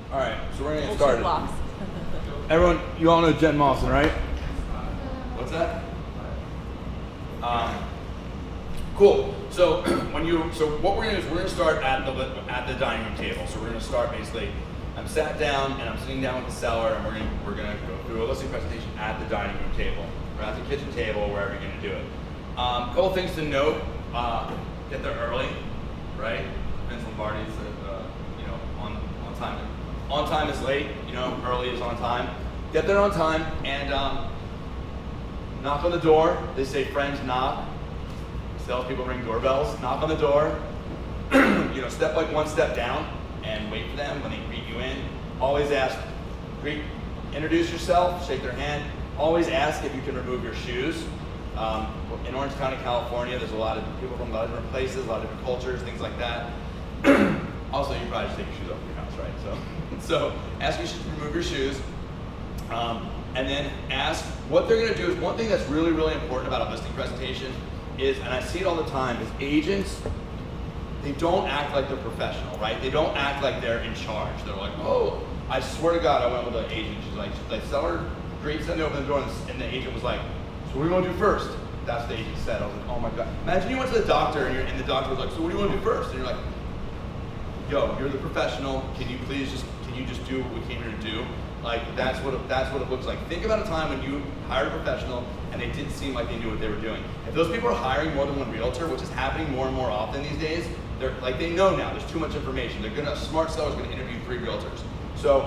All right, so we're gonna get started. Blocks. Everyone, you all know Jen Mawson, right? What's that? Cool. So what we're gonna do is we're gonna start at the dining room table. So we're gonna start basically. I'm sat down and I'm sitting down with the seller, and we're gonna go through a listing presentation at the dining room table, or at the kitchen table, wherever you're gonna do it. Couple things to note: get there early, right? Vince Lombardi's, on time. On time is late. Early is on time. Get there on time and knock on the door. They say friends knock. Salespeople ring doorbells. Knock on the door. Step like one step down and wait for them when they greet you in. Always ask, introduce yourself, shake their hand. Always ask if you can remove your shoes. In Orange County, California, there's a lot of people from a lot of different places, a lot of different cultures, things like that. Also, you probably just take your shoes off your house, right? So ask you to remove your shoes. And then ask what they're going to do. Is one thing that's really, really important about a listing presentation is, and I see it all the time, is agents, they don't act like they're professional, right? They don't act like they're in charge. They're like, oh, I swear to God, I went with an agent. She's like, the seller greets them, they open the door, and the agent was like, so what do you want to do first? That's what the agent said. I was like, oh my God. Imagine you went to the doctor, and the doctor was like, so what do you want to do first? And you're like, yo, you're the professional. Can you just do what we came here to do? Like, that's what it looks like. Think about a time when you hired a professional and they didn't seem like they knew what they were doing. If those people are hiring more than one realtor, which is happening more and more often these days, they know now there's too much information. Smart seller's gonna interview 3 realtors. So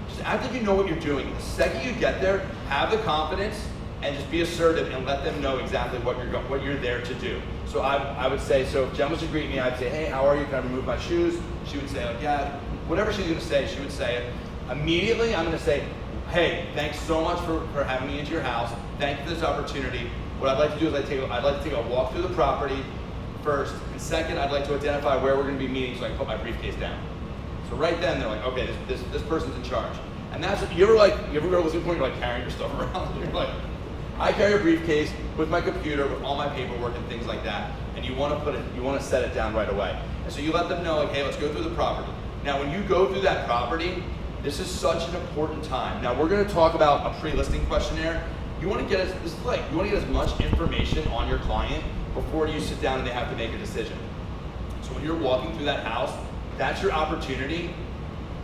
just after you know what you're doing, the second you get there, have the confidence and just be assertive and let them know exactly what you're there to do. So I would say, so if Jen was to greet me, I'd say, hey, how are you? Can I remove my shoes? She would say, like, yeah. Whatever she's gonna say, she would say it. Immediately, I'm gonna say, hey, thanks so much for having me into your house. Thank you for this opportunity. What I'd like to do is I'd like to take a walk through the property first, and second, I'd like to identify where we're gonna be meeting so I can put my briefcase down. So right then, they're like, okay, this person's in charge. And that's what, you ever go to listing point, you're like carrying your stuff around, and you're like, I carry a briefcase with my computer, with all my paperwork and things like that, and you want to set it down right away. And so you let them know, like, hey, let's go through the property. Now, when you go through that property, this is such an important time. Now, we're going to talk about a pre-listing questionnaire. You want to get as much information on your client before you sit down and they have to make a decision. So when you're walking through that house, that's your opportunity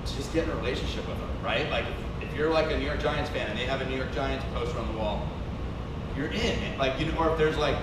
to just get in a relationship with them, right? Like, if you're like a New York Giants fan and they have a New York Giants poster on the wall, you're in. Like, or if there's like,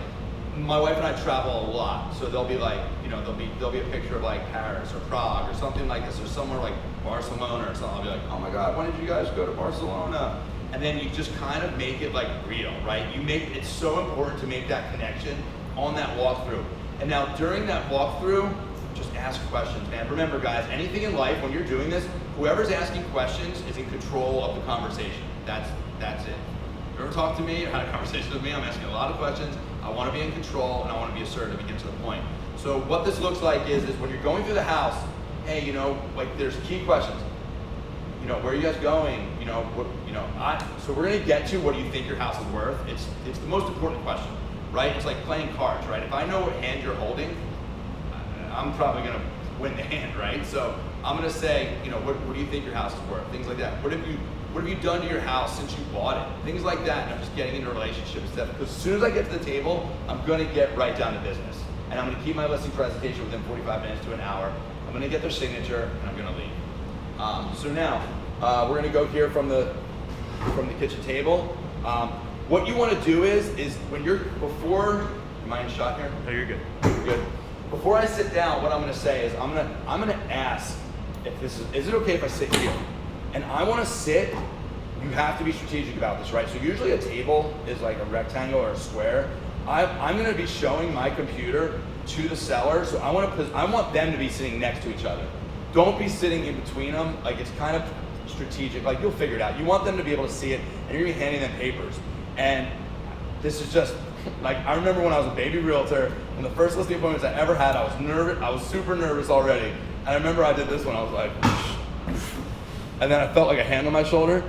my wife and I travel a lot, so there'll be like, there'll be a picture of like Paris or Prague or something like this, or somewhere like Barcelona or something. I'll be like, oh my God, when did you guys go to Barcelona? And then you just kind of make it like real, right? It's so important to make that connection on that walkthrough. And now during that walkthrough, just ask questions, man. Remember, guys, anything in life, when you're doing this, whoever's asking questions is in control of the conversation. That's it. If you ever talk to me or had a conversation with me, I'm asking a lot of questions. I want to be in control and I want to be assertive and get to the point. So what this looks like is when you're going through the house, hey, there's key questions. Where are you guys going? So we're going to get to what do you think your house is worth. It's the most important question, right? It's like playing cards, right? If I know what hand you're holding, I'm probably going to win the hand, right? So I'm going to say, what do you think your house is worth? Things like that. What have you done to your house since you bought it? Things like that. And I'm just getting into relationships stuff. Because as soon as I get to the table, I'm going to get right down to business. And I'm going to keep my listing presentation within 45 minutes to an hour. I'm going to get their signature, and I'm going to leave. So now, we're going to go here from the kitchen table. What you want to do is when am I in shot here? No, you're good. You're good. Before I sit down, what I'm going to say is I'm going to ask if is it okay if I sit here? And I want to sit. You have to be strategic about this, right? So usually a table is like a rectangle or a square. I'm going to be showing my computer to the seller, so I want them to be sitting next to each other. Don't be sitting in between them. Like, it's kind of strategic. Like, you'll figure it out. You want them to be able to see it, and you're going to be handing them papers. And this is just like, I remember when I was a baby realtor, and the first listing appointments I ever had, I was nervous. I was super nervous already. And I remember I did this one. I was like, and then I felt like a hand on my shoulder.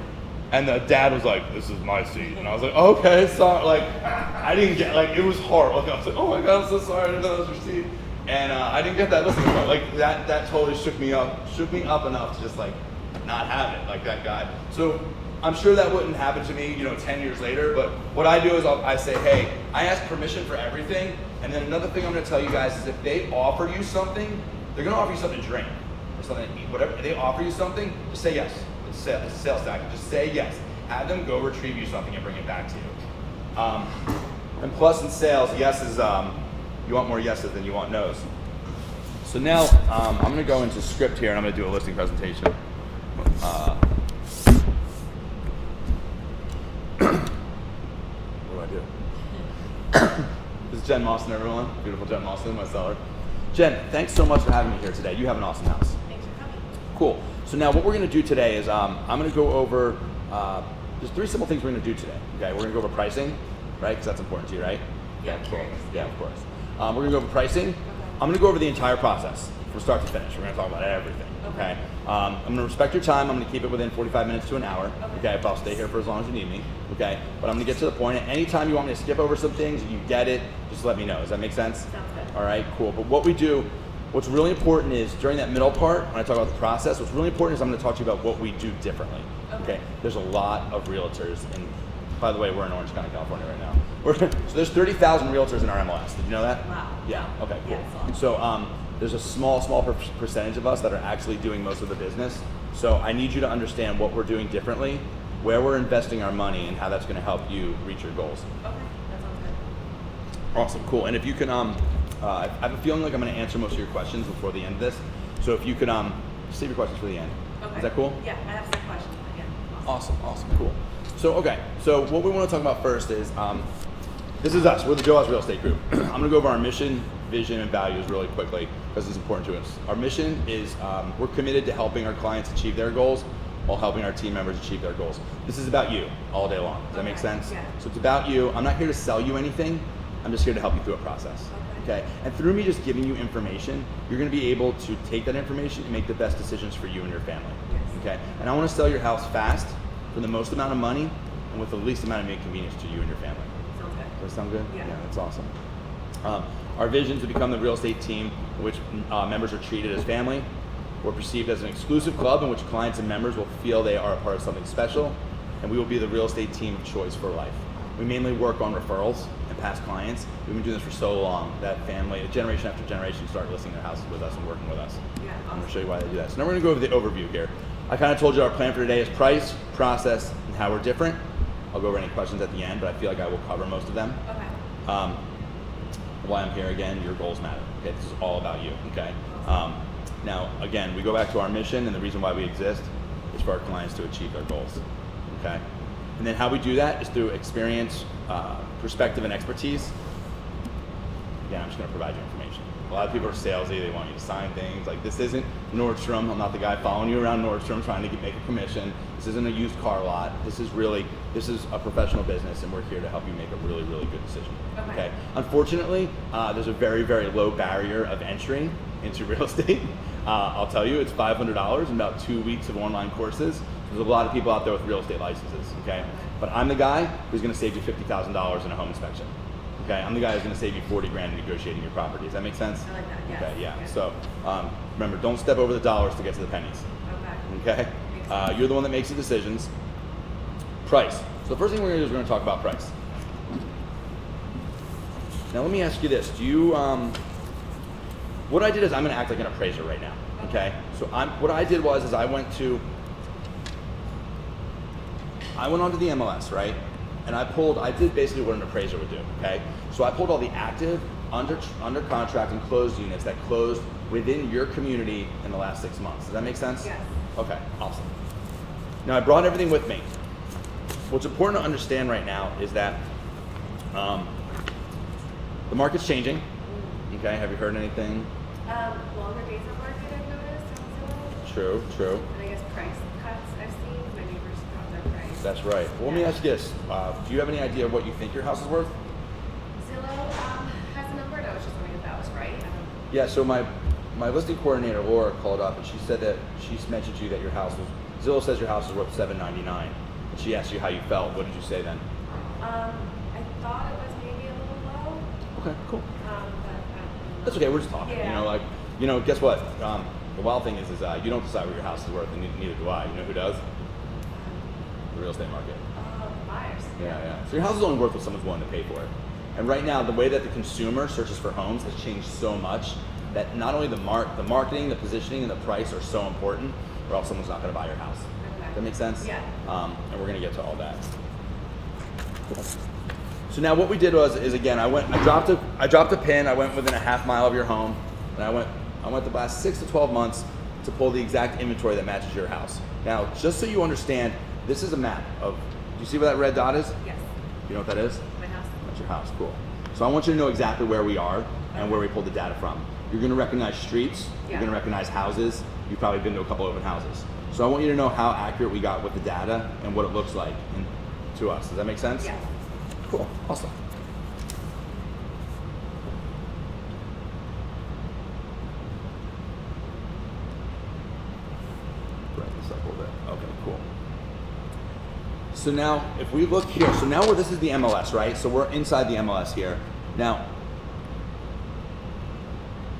And the dad was like, this is my seat. And I was like, okay, sorry. Like, I didn't get, like, it was hard. Like, I was like, oh my God, I'm so sorry, I didn't know that was your seat. And I didn't get that listening part. Like, that totally shook me up enough to just like not have it, like that guy. So I'm sure that wouldn't happen to me, 10 years later, but what I do is I say, hey, I ask permission for everything, and then another thing I'm gonna tell you guys is if they offer you something, they're gonna offer you something to drink, or something to eat, whatever. If they offer you something, just say yes. It's a sales tactic, just say yes. Have them go retrieve you something and bring it back to you. And plus in sales, yes is, you want more yeses than you want nos. So now I'm going to go into script here and I'm going to do a listing presentation. What do I do? This is Jen Mawson, everyone. Beautiful Jen Mawson, my seller. Jen, thanks so much for having me here today. You have an awesome house. Thanks for coming. Cool. So now what we're going to do today is I'm going to go over, there's 3 simple things we're going to do today. Okay, we're going to go over pricing, right? Because that's important to you, right? Yeah, cool. curious. Yeah, of course. We're going to go over pricing. Okay. I'm going to go over the entire process from start to finish. We're going to talk about everything. Okay. I'm going to respect your time. I'm going to keep it within 45 minutes to an hour. Okay. But I'll stay here for as long as you need me. Okay. But I'm going to get to the point. At any time you want me to skip over some things and you get it, just let me know. Does that make sense? Sounds good. All right. Cool. But what we do, what's really important is during that middle part, when I talk about the process, what's really important is I'm going to talk to you about what we do differently. Okay. There's a lot of realtors, and by the way, we're in Orange County, California right now. So there's 30,000 realtors in our MLS. Did you know that? Wow. Yeah. Okay. Cool. Yeah, So there's a small percentage of us that are actually doing most of the business. So I need you to understand what we're doing differently, where we're investing our money, and how that's going to help you reach your goals. Okay. That sounds good. Awesome. Cool. And if you can, I have a feeling like I'm going to answer most of your questions before the end of this. So if you could save your questions for the end. Okay. Is that cool? Yeah, I have some questions again. Awesome. Cool. So, okay. So what we want to talk about first is, this is us. We're the Joe House Real Estate Group. I'm going to go over our mission, vision, and values really quickly because it's important to us. Our mission is we're committed to helping our clients achieve their goals while helping our team members achieve their goals. This is about you all day long. Does that make sense? Yeah. So it's about you. I'm not here to sell you anything. I'm just here to help you through a process. Okay? And through me just giving you information, you're going to be able to take that information and make the best decisions for you and your family. Yes. Okay? And I want to sell your house fast for the most amount of money and with the least amount of inconvenience to you and your family. Sounds good. Does that sound good? Yeah. That's awesome. Our vision is to become the real estate team in which members are treated as family. We're perceived as an exclusive club in which clients and members will feel they are a part of something special, and we will be the real estate team of choice for life. We mainly work on referrals and past clients. We've been doing this for so long that family, generation after generation, start listing their houses with us and working with us. Yeah. I'm going to show you why they do that. So now we're going to go over the overview here. I kind of told you our plan for today is price, process, and how we're different. I'll go over any questions at the end, but I feel like I will cover most of them. Okay. Why I'm here again, your goals matter. Okay, this is all about you. Okay. Now, again, we go back to our mission, and the reason why we exist is for our clients to achieve their goals. Okay. And then how we do that is through experience, perspective, and expertise. Again, I'm just going to provide you information. A lot of people are salesy. They want you to sign things. Like, this isn't Nordstrom. I'm not the guy following you around Nordstrom trying to make a commission. This isn't a used car lot. This is a professional business, and we're here to help you make a really, really good decision. Okay. Unfortunately, there's a very, very low barrier of entry into real estate. I'll tell you, it's $500 and about 2 weeks of online courses. There's a lot of people out there with real estate licenses. Okay. But I'm the guy who's going to save you $50,000 in a home inspection. Okay, I'm the guy who's going to save you 40 grand in negotiating your property. Does that make sense? I like that, yes. Okay, yeah. Yes. So remember, don't step over the dollars to get to the pennies. Okay? You're the one that makes the decisions. Price. So the first thing we're going to do is we're going to talk about price. Now let me ask you this. What I did is I'm going to act like an appraiser right now. Okay? So what I did was I went onto the MLS, right? And I did basically what an appraiser would do, okay? So I pulled all the active, under contract and closed units that closed within your community in the last 6 months. Does that make sense? Yes. Okay, awesome. Now I brought everything with me. What's important to understand right now is that the market's changing. Okay, have you heard anything? Longer days on market I've noticed on True. Zillow. And I guess price cuts I've seen. My neighbors dropped their price. That's right. Well, let me ask you this. Do you have any idea of what you think your house is worth? Zillow has a number, and I was just wondering if that was right. Yeah, so my listing coordinator, Laura, called up and she said that she mentioned to you that your house was, Zillow says your house is worth $799. And she asked you how you felt. What did you say then? I thought it was maybe a little low. Okay, cool. But That's okay, we're just talking. Yeah. Guess what? the wild thing is you don't decide what your house is worth, and neither do I. You know who does? The real estate market. Buyers. Yeah. So your house is only worth what someone's willing to pay for it. And right now, the way that the consumer searches for homes has changed so much that not only the marketing, the positioning, and the price are so important, or else someone's not going to buy your house. Okay. Does that make sense? Yeah. And we're going to get to all that. So now what we did is again, I dropped a pin. I went within a half mile of your home, and I went the last 6 to 12 months to pull the exact inventory that matches your house. Now, just so you understand, this is a map of. Do you see where that red dot is? Yes. You know what that is? My house. That's your house. Cool. So I want you to know exactly where we are and where we pulled the data from. You're going to recognize streets. Yeah. You're going to recognize houses. You've probably been to a couple open houses. So I want you to know how accurate we got with the data and what it looks like to us. Does that make sense? Yeah. Cool. Awesome. Wrap this up a little bit. Okay, cool. So now, if we look here, so now this is the MLS, right? So we're inside the MLS here. Now,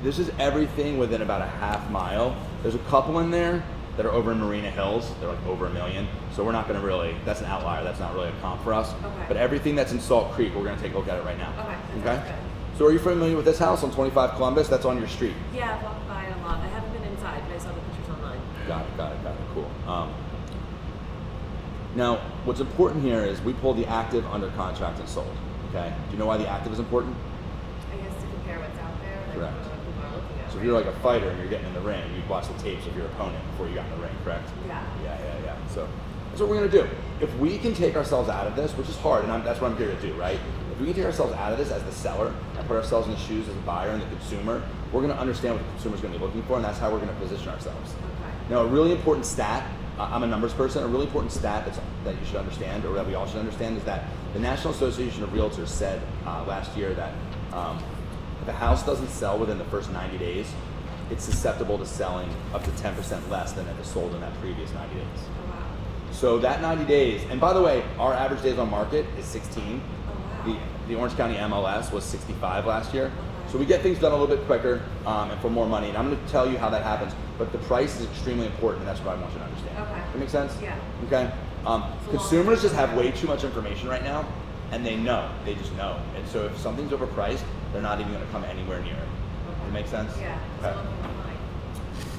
this is everything within about a half mile. There's a couple in there that are over in Marina Hills. They're like over $1 million. So we're not gonna really, that's an outlier. That's not really a comp for us. Okay. But everything that's in Salt Creek, we're gonna take a look at it right now. Okay. Okay? That's good. So are you familiar with this house on 25 Columbus? That's on your street. Yeah, I've walked by it a lot. I haven't been inside, but I saw the pictures online. Got it, cool. Now, what's important here is we pulled the active, under contract, and sold, okay? Do you know why the active is important? I guess to compare what's out there, like Correct. what people are looking at. So if you're like a fighter and you're getting in the ring, you'd watch the tapes of your opponent before you got in the ring, correct? Yeah. Yeah. So that's what we're gonna do. If we can take ourselves out of this, which is hard, and that's what I'm here to do, right? If we can take ourselves out of this as the seller and put ourselves in the shoes as a buyer and the consumer, we're gonna understand what the consumer's gonna be looking for, and that's how we're gonna position ourselves. Okay. Now, a really important stat, I'm a numbers person, a really important stat that you should understand, or that we all should understand, is that the National Association of Realtors said last year that if a house doesn't sell within the first 90 days, it's susceptible to selling up to 10% less than if it sold in that previous 90 days. Oh, wow. So that 90 days, and by the way, our average days on market is 16. Oh, wow. The Orange County MLS was 65 last year. So we get things done a little bit quicker and for more money. And I'm going to tell you how that happens. But the price is extremely important, and that's what I want you to understand. Okay. That make sense? Yeah. Okay. Consumers just have way too much information right now, and they know. They just know. And so if something's overpriced, they're not even going to come anywhere near it. Does that make sense? Yeah. Okay. So looking online.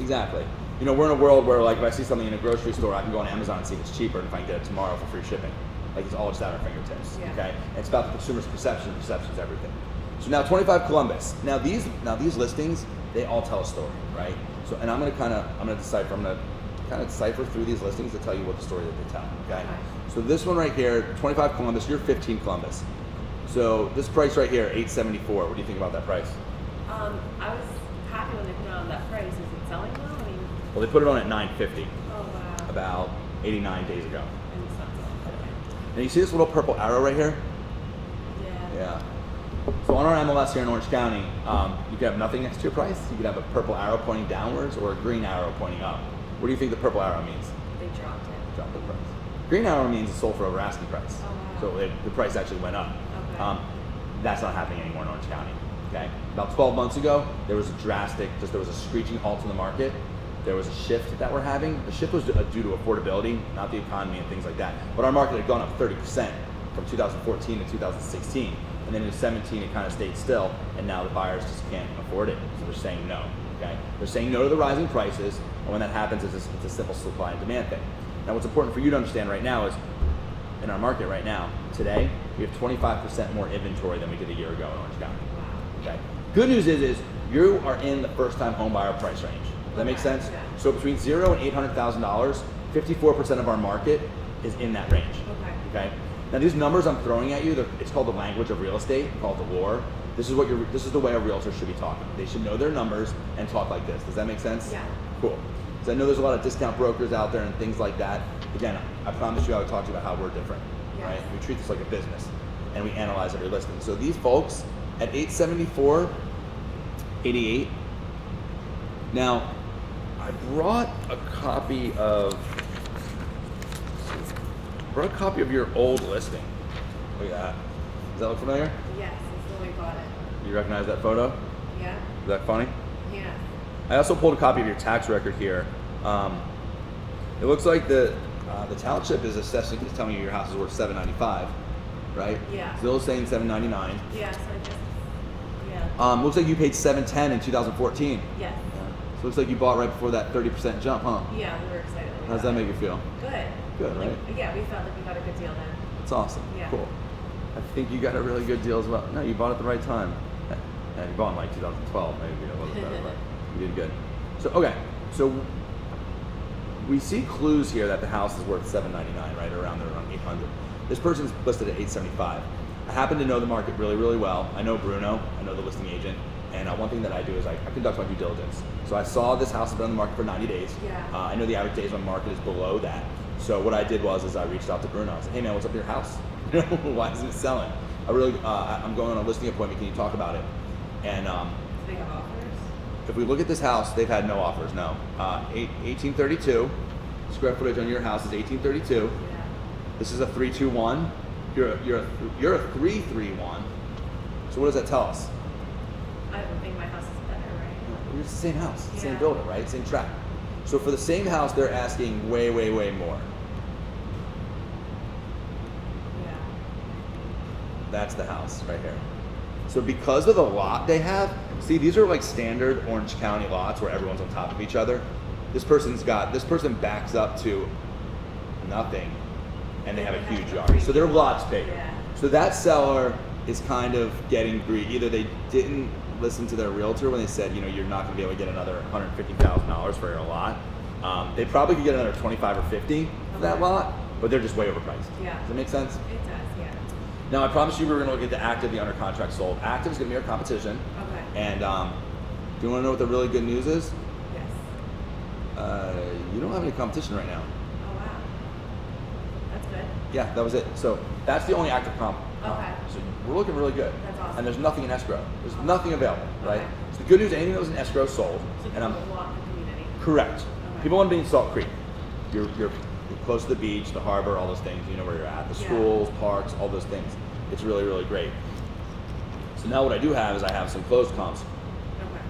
Exactly. You know, we're in a world where, like, if I see something in a grocery store, I can go on Amazon and see if it's cheaper, and if I can get it tomorrow for free shipping. Like, it's all just at our fingertips. Yeah. Okay. And it's about the consumer's perception. Perception is everything. So now 25 Columbus. Now these listings, they all tell a story, right? So, and I'm gonna decipher through these listings to tell you what the story that they tell. Okay. Okay. So this one right here, 25 Columbus. You're 15 Columbus. So this price right here, 874. What do you think about that price? I was happy when they put it on that price. Is it selling now? I mean, Well, they put it on at 950 oh wow. about 89 days ago. And it's not selling. Okay. Now you see this little purple arrow right here? Yeah. Yeah. So on our MLS here in Orange County, you could have nothing next to your price. You could have a purple arrow pointing downwards or a green arrow pointing up. What do you think the purple arrow means? They dropped it. Drop the price. Green arrow means it's sold for over asking price. Oh, wow. So the price actually went up. Okay. That's not happening anymore in Orange County. Okay. About 12 months ago, there was a screeching halt in the market. There was a shift that we're having. The shift was due to affordability, not the economy and things like that. But our market had gone up 30% from 2014 to 2016. And then in 17, it kind of stayed still, and now the buyers just can't afford it, so they're saying no. Okay, they're saying no to the rising prices, and when that happens, it's a simple supply and demand thing. Now, what's important for you to understand right now is, in our market right now, today, we have 25% more inventory than we did a year ago in Orange County. Okay. Good news is you are in the first-time home buyer price range. Does that make sense? Yeah. So between $0 and $800,000, 54% of our market is in that range. Okay. Okay. Now these numbers I'm throwing at you, it's called the language of real estate, called the lore. This is the way a realtor should be talking. They should know their numbers and talk like this. Does that make sense? Yeah. Cool. So I know there's a lot of discount brokers out there and things like that. Again, I promise you I would talk to you about how we're different. Yes. Right? We treat this like a business and we analyze every listing. So these folks at 874, 88. Now, I brought a copy of your old listing. Look at that. Does that look familiar? Yes, it's when we bought it. You recognize that photo? Yeah. Is that funny? Yeah. I also pulled a copy of your tax record here. It looks like the township is telling you your house is worth $795, right? Yeah. Zillow's saying $799. Yeah, so I just, yeah. Looks like you paid $710 in 2014. Yes. So it looks like you bought right before that 30% jump, huh? Yeah, we were excited. How does that make you feel? Good. Good, right? Yeah, we felt like we got a good deal then. That's awesome. Yeah. Cool. I think you got a really good deal as well. No, you bought at the right time. And you bought in like 2012, maybe a little bit better, but you did good. So, okay. So we see clues here that the house is worth $799, right? Around there, around 800. This person's listed at 875. I happen to know the market really, really well. I know Bruno. I know the listing agent. And one thing that I do is I conduct my due diligence. So I saw this house has been on the market for 90 days. Yeah. I know the average days on market is below that. So what I did was I reached out to Bruno. I said, hey man, what's up with your house? Why isn't it selling? I'm going on a listing appointment. Can you talk about it? And Do they have offers? if we look at this house, they've had no offers. No. 1832 square footage on your house is 1832. Yeah. This is a 321. You're a 331. So what does that tell us? I don't think my house is better, right? It's the same house, same Yeah. builder, right? Same track. So for the same house, they're asking way, way, way more. Yeah. That's the house right here. So because of the lot they have, see, these are like standard Orange County lots where everyone's on top of each other. This person backs up to nothing and they have a huge yard. So their lot's bigger. Yeah. So that seller is kind of getting greedy. Either they didn't listen to their realtor when they said, you're not gonna be able to get another $150,000 for your lot. They probably could get another 25 or 50 for that lot, but they're just way overpriced. Yeah. Does that make sense? It does, yeah. Now, I promised you we were going to look at the active, the under contract sold. Active is going to be our competition. Okay. And do you want to know what the really good news is? Yes. You don't have any competition right now. Oh, wow. That's good. Yeah, that was it. So that's the only active comp. Okay. So we're looking really good. That's awesome. And there's nothing in escrow. There's nothing available, right? Okay. So the good news, anything that was in escrow sold. So And I'm people want the community. correct. Okay. People want to be in Salt Creek. You're close to the beach, the harbor, all those things. You know where you're at. The Yeah. schools, parks, all those things. It's really, really great. So now what I do have is I have some closed comps. Okay.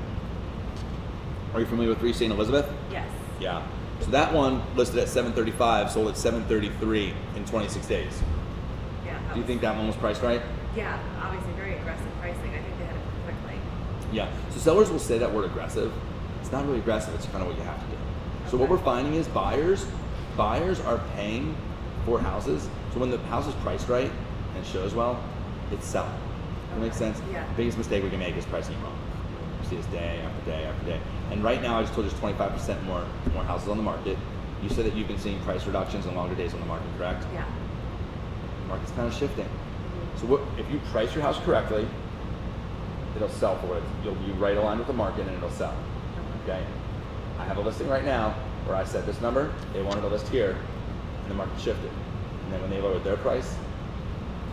Are you familiar with 3 St. Elizabeth? Yes. Yeah. So that one listed at 735, sold at 733 in 26 days. Yeah. Do you think that one was priced right? Yeah, obviously very aggressive pricing. I think they had it quickly. Yeah. So sellers will say that word aggressive. It's not really aggressive. It's kind of what you have to do. So what Okay. we're finding is buyers are paying for houses. So when the house is priced right and shows well, it's selling. That makes Okay. sense? Yeah. The biggest mistake we can make is pricing it wrong. You see this day after day after day. And right now, I just told you there's 25% more houses on the market. You said that you've been seeing price reductions and longer days on the market, correct? Yeah. The market's kind of shifting. Mhm. So if you price your house correctly, it'll sell for it. You'll be right aligned with the market and it'll sell. Okay? I have a listing right now where I said this number, they wanted a list here, and the market shifted. And then when they lowered their price,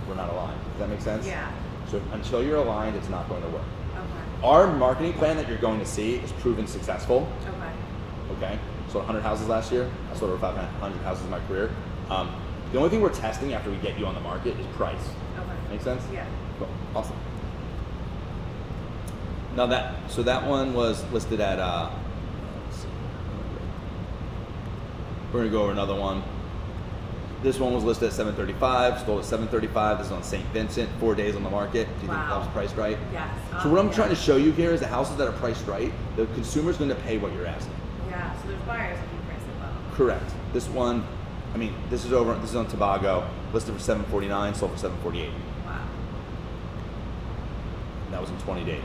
we're not aligned. Does that make sense? Yeah. So until you're aligned, it's not going to work. Okay. Our marketing plan that you're going to see is proven successful. Okay. Okay? Sold 100 houses last year. I sold over 500 houses in my career. The only thing we're testing after we get you on the market is price. Okay. Make sense? Yeah. Cool. Awesome. Now that one was listed at let's see. We're gonna go over another one. This one was listed at 735, sold at 735. This is on St. Vincent, 4 days on the market. Do you think that Wow. was priced right? Yes. So what I'm Yeah. trying to show you here is the houses that are priced right, the consumer's gonna pay what you're asking. Yeah. So there's buyers if you price it well. Correct. This one, this is on Tobago, listed for 749, sold for 748. Wow. That was in 20 days.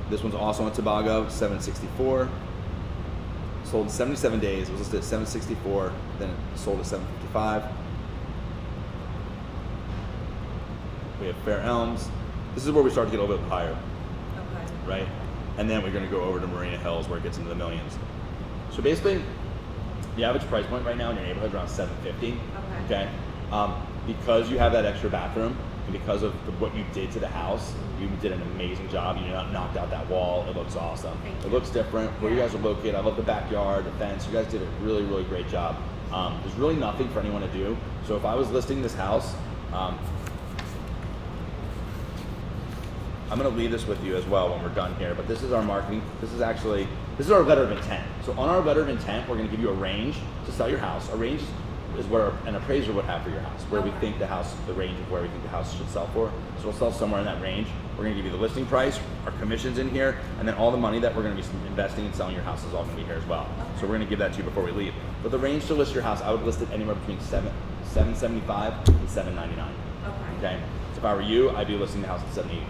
This one's also on Tobago, 764. Sold in 77 days. It was listed at 764, then it sold at 755. We have Fair Elms. This is where we start to get a little bit higher, Okay. right? And then we're going to go over to Marina Hills where it gets into the millions. So basically, the average price point right now in your neighborhood is around 750. Okay. Because you have that extra bathroom and because of what you did to the house, you did an amazing job. You knocked out that wall. It looks awesome. Thank It you. looks different. Where you Yeah. guys are located, I love the backyard, the fence. You guys did a really, really great job. There's really nothing for anyone to do. So if I was listing this house, I'm gonna leave this with you as well when we're done here, but this is our marketing. This is our letter of intent. So on our letter of intent, we're gonna give you a range to sell your house. A range is where an appraiser would have for your house, where we think the range of where we think the house should sell for. So we'll sell somewhere in that range. We're gonna give you the listing price, our commissions in here, and then all the money that we're gonna be investing in selling your house is all gonna be here as well. So we're gonna give that to you before we leave. But the range to list your house, I would list it anywhere between $775 and $799. Okay. So if I were you, I'd be listing the house at $789.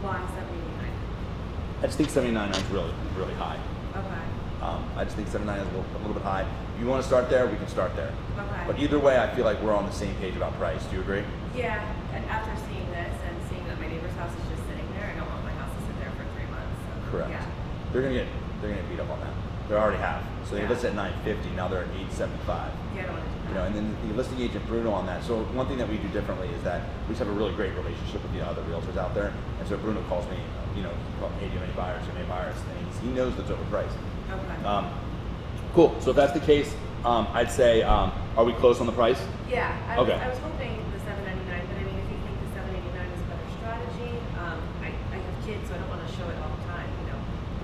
Why 789? I just think $799 is really, really high. Okay. I just think $799 is a little bit high. If you want to start there, we can start there. Okay. But either way, I feel like we're on the same page about price. Do you agree? Yeah, and after seeing this and seeing that my neighbor's house is just sitting there, I don't want my house to sit there for 3 months. So, Correct. Yeah. They're gonna get beat up on that. They already have. So they listed at $950. Now they're at $875. Yeah, I don't want to do that. You know, and then the listing agent Bruno on that. So one thing that we do differently is that we just have a really great relationship with the other realtors out there. And so Bruno calls me, you know, hey, do you have any buyers? Do you have any buyers? And he knows that's overpriced. Okay. Cool. So if that's the case, I'd say, are we close on the price? Yeah, I Okay. was hoping the $799, but I mean, if you think the $789 is a better strategy, I have kids, so I don't want to show it all the time, you know.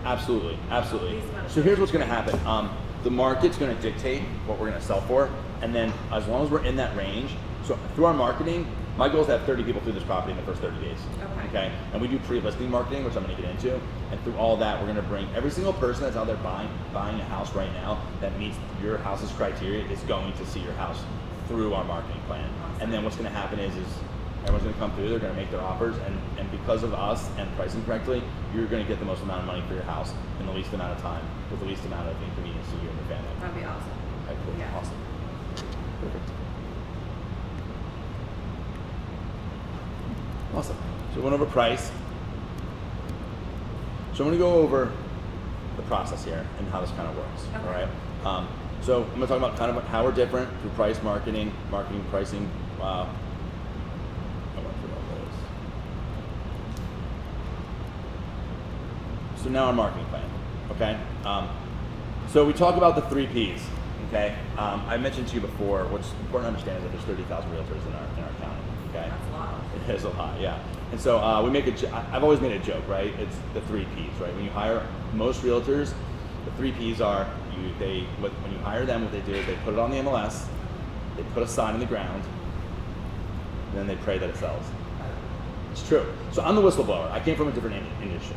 Absolutely, absolutely. These amount of So here's what's going to happen. The market's going to dictate what we're going to sell for, and then as long as we're in that range, so through our marketing, my goal is to have 30 people through this property in the first 30 days. Okay. And we do pre-listing marketing, which I'm going to get into, and through all that, we're going to bring every single person that's out there buying a house right now that meets your house's criteria is going to see your house through our marketing plan. Awesome. And then what's going to happen is everyone's going to come through, they're going to make their offers, and because of us and pricing correctly, you're going to get the most amount of money for your house in the least amount of time with the least amount of inconvenience to you and your family. That'd be awesome. Okay, cool. Yeah. Awesome. Perfect. Awesome. So we went over price. So I'm going to go over the process here and how this kind of works. Okay. All right. So I'm going to talk about kind of how we're different through price, marketing, pricing. I went through all those. So now our marketing plan. Okay. So we talk about the 3 Ps. Okay. I mentioned to you before. What's important to understand is that there's 30,000 realtors in our county. Okay. That's a lot. It is a lot, yeah. And so we make I've always made a joke, right? It's the 3 Ps, right? When you hire most realtors, the 3 Ps are when you hire them, what they do is they put it on the MLS, they put a sign in the ground, and then they pray that it sells. It's true. So I'm the whistleblower. I came from a different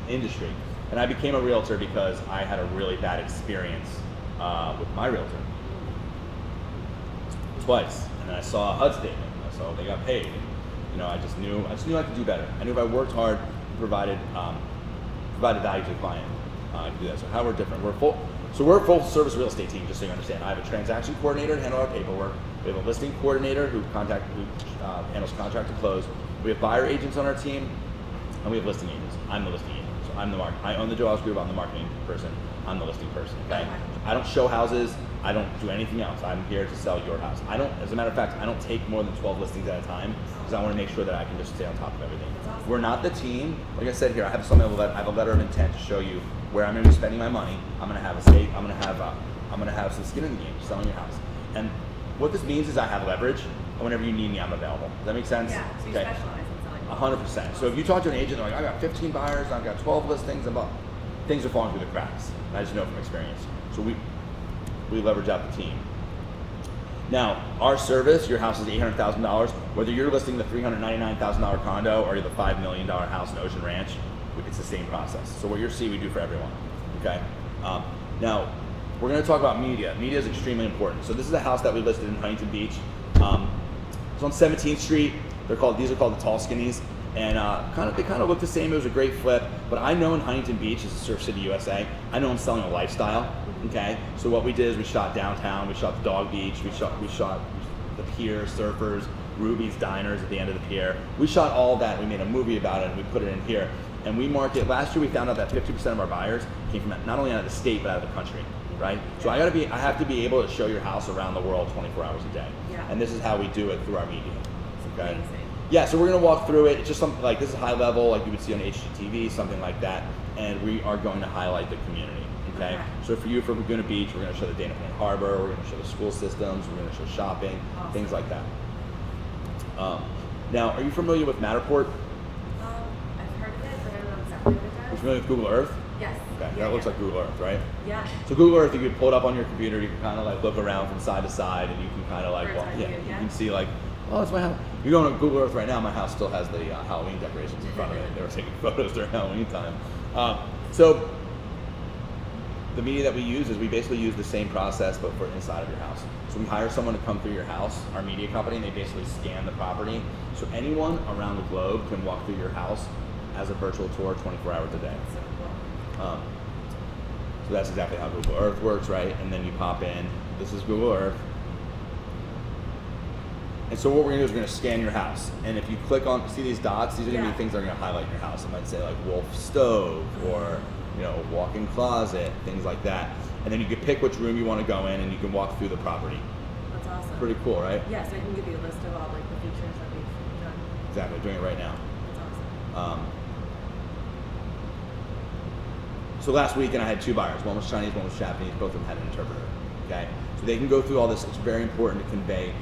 industry, and I became a realtor because I had a really bad experience with my realtor. Twice, and then I saw a HUD statement. I saw they got paid. You know, I just knew I could do better. I knew if I worked hard, provided value to the client, I could do that. So how we're different? We're a full service real estate team. Just so you understand, I have a transaction coordinator to handle our paperwork. We have a listing coordinator who handles contract to close. We have buyer agents on our team, and we have listing agents. I'm the listing agent. So I own the Joe House Group. I'm the marketing person. I'm the listing person. Okay. I don't show houses. I don't do anything else. I'm here to sell your house. As a matter of fact, I don't take more than 12 listings at a time because I want to make sure that I can just stay on top of everything. Awesome. We're not the team. Like I said here, I have a letter of intent to show you where I'm going to be spending my money. I'm going to have some skin in the game, selling your house. And what this means is I have leverage, and whenever you need me, I'm available. Does that make sense? Yeah, so you specialize in selling. 100%. So if you talk to an agent, they're like, I got 15 buyers, I've got 12 listings, things are falling through the cracks. And I just know from experience. So we leverage out the team. Now, our service, your house is $800,000. Whether you're listing the $399,000 condo or the $5 million house in Ocean Ranch, it's the same process. So what you'll see, we do for everyone. Okay. Now, we're going to talk about media. Media is extremely important. So this is a house that we listed in Huntington Beach. It's on 17th Street. These are called the Tall Skinnies, and they kind of look the same. It was a great flip, but I know in Huntington Beach, is Surf City, USA. I know I'm selling a lifestyle. Okay, so what we did is we shot downtown, we shot the Dog Beach, we shot the pier, surfers, Ruby's Diners at the end of the pier. We shot all that. We made a movie about it, and we put it in here. And we market. Last year, we found out that 50% of our buyers came from not only out of the state but out of the country. Right? So I have to be able to show your house around the world 24 hours a day. Yeah. And this is how we do it through our media. Okay. Amazing. Yeah, so we're gonna walk through it. It's just something like this is high level, like you would see on HGTV, something like that. And we are going to highlight the community. Okay. So for you, for Laguna Beach, we're gonna show the Dana Point Harbor. We're gonna show the school systems. We're gonna show shopping, awesome. Things like that. Now, are you familiar with Matterport? I've heard of familiar with Google Earth? Yes. Okay, Yeah, that looks yeah. like Google Earth, right? Yeah. So Google Earth, you could pull it up on your computer. You can kind of like look around from side to side, and you can kind of like, Bird's eye view, you yeah. can see like, oh, it's my house. You're going to Google Earth right now. My house still has the Halloween decorations in front of it. They were taking photos during Halloween time. So the media that we use is we basically use the same process, but for inside of your house. So we hire someone to come through your house, our media company, and they basically scan the property. So anyone around the globe can walk through your house as a virtual tour 24 hours a day. So cool. So that's exactly how Google Earth works, right? And then you pop in, this is Google Earth. And so what we're gonna do is we're gonna scan your house. And if you click on, see these dots, these are gonna Yeah. be things that are gonna highlight your house. It might say like wolf stove or, you know, walk-in closet, things like that. And then you can pick which room you wanna go in and you can walk through the property. That's awesome. Pretty cool, right? Yeah, so I can give you a list of all like the features that we've done. Exactly, doing it right now. That's awesome. So last weekend I had two buyers. One was Chinese, one was Japanese. Both of them had an interpreter. Okay, so they can go through all this. It's very important to convey.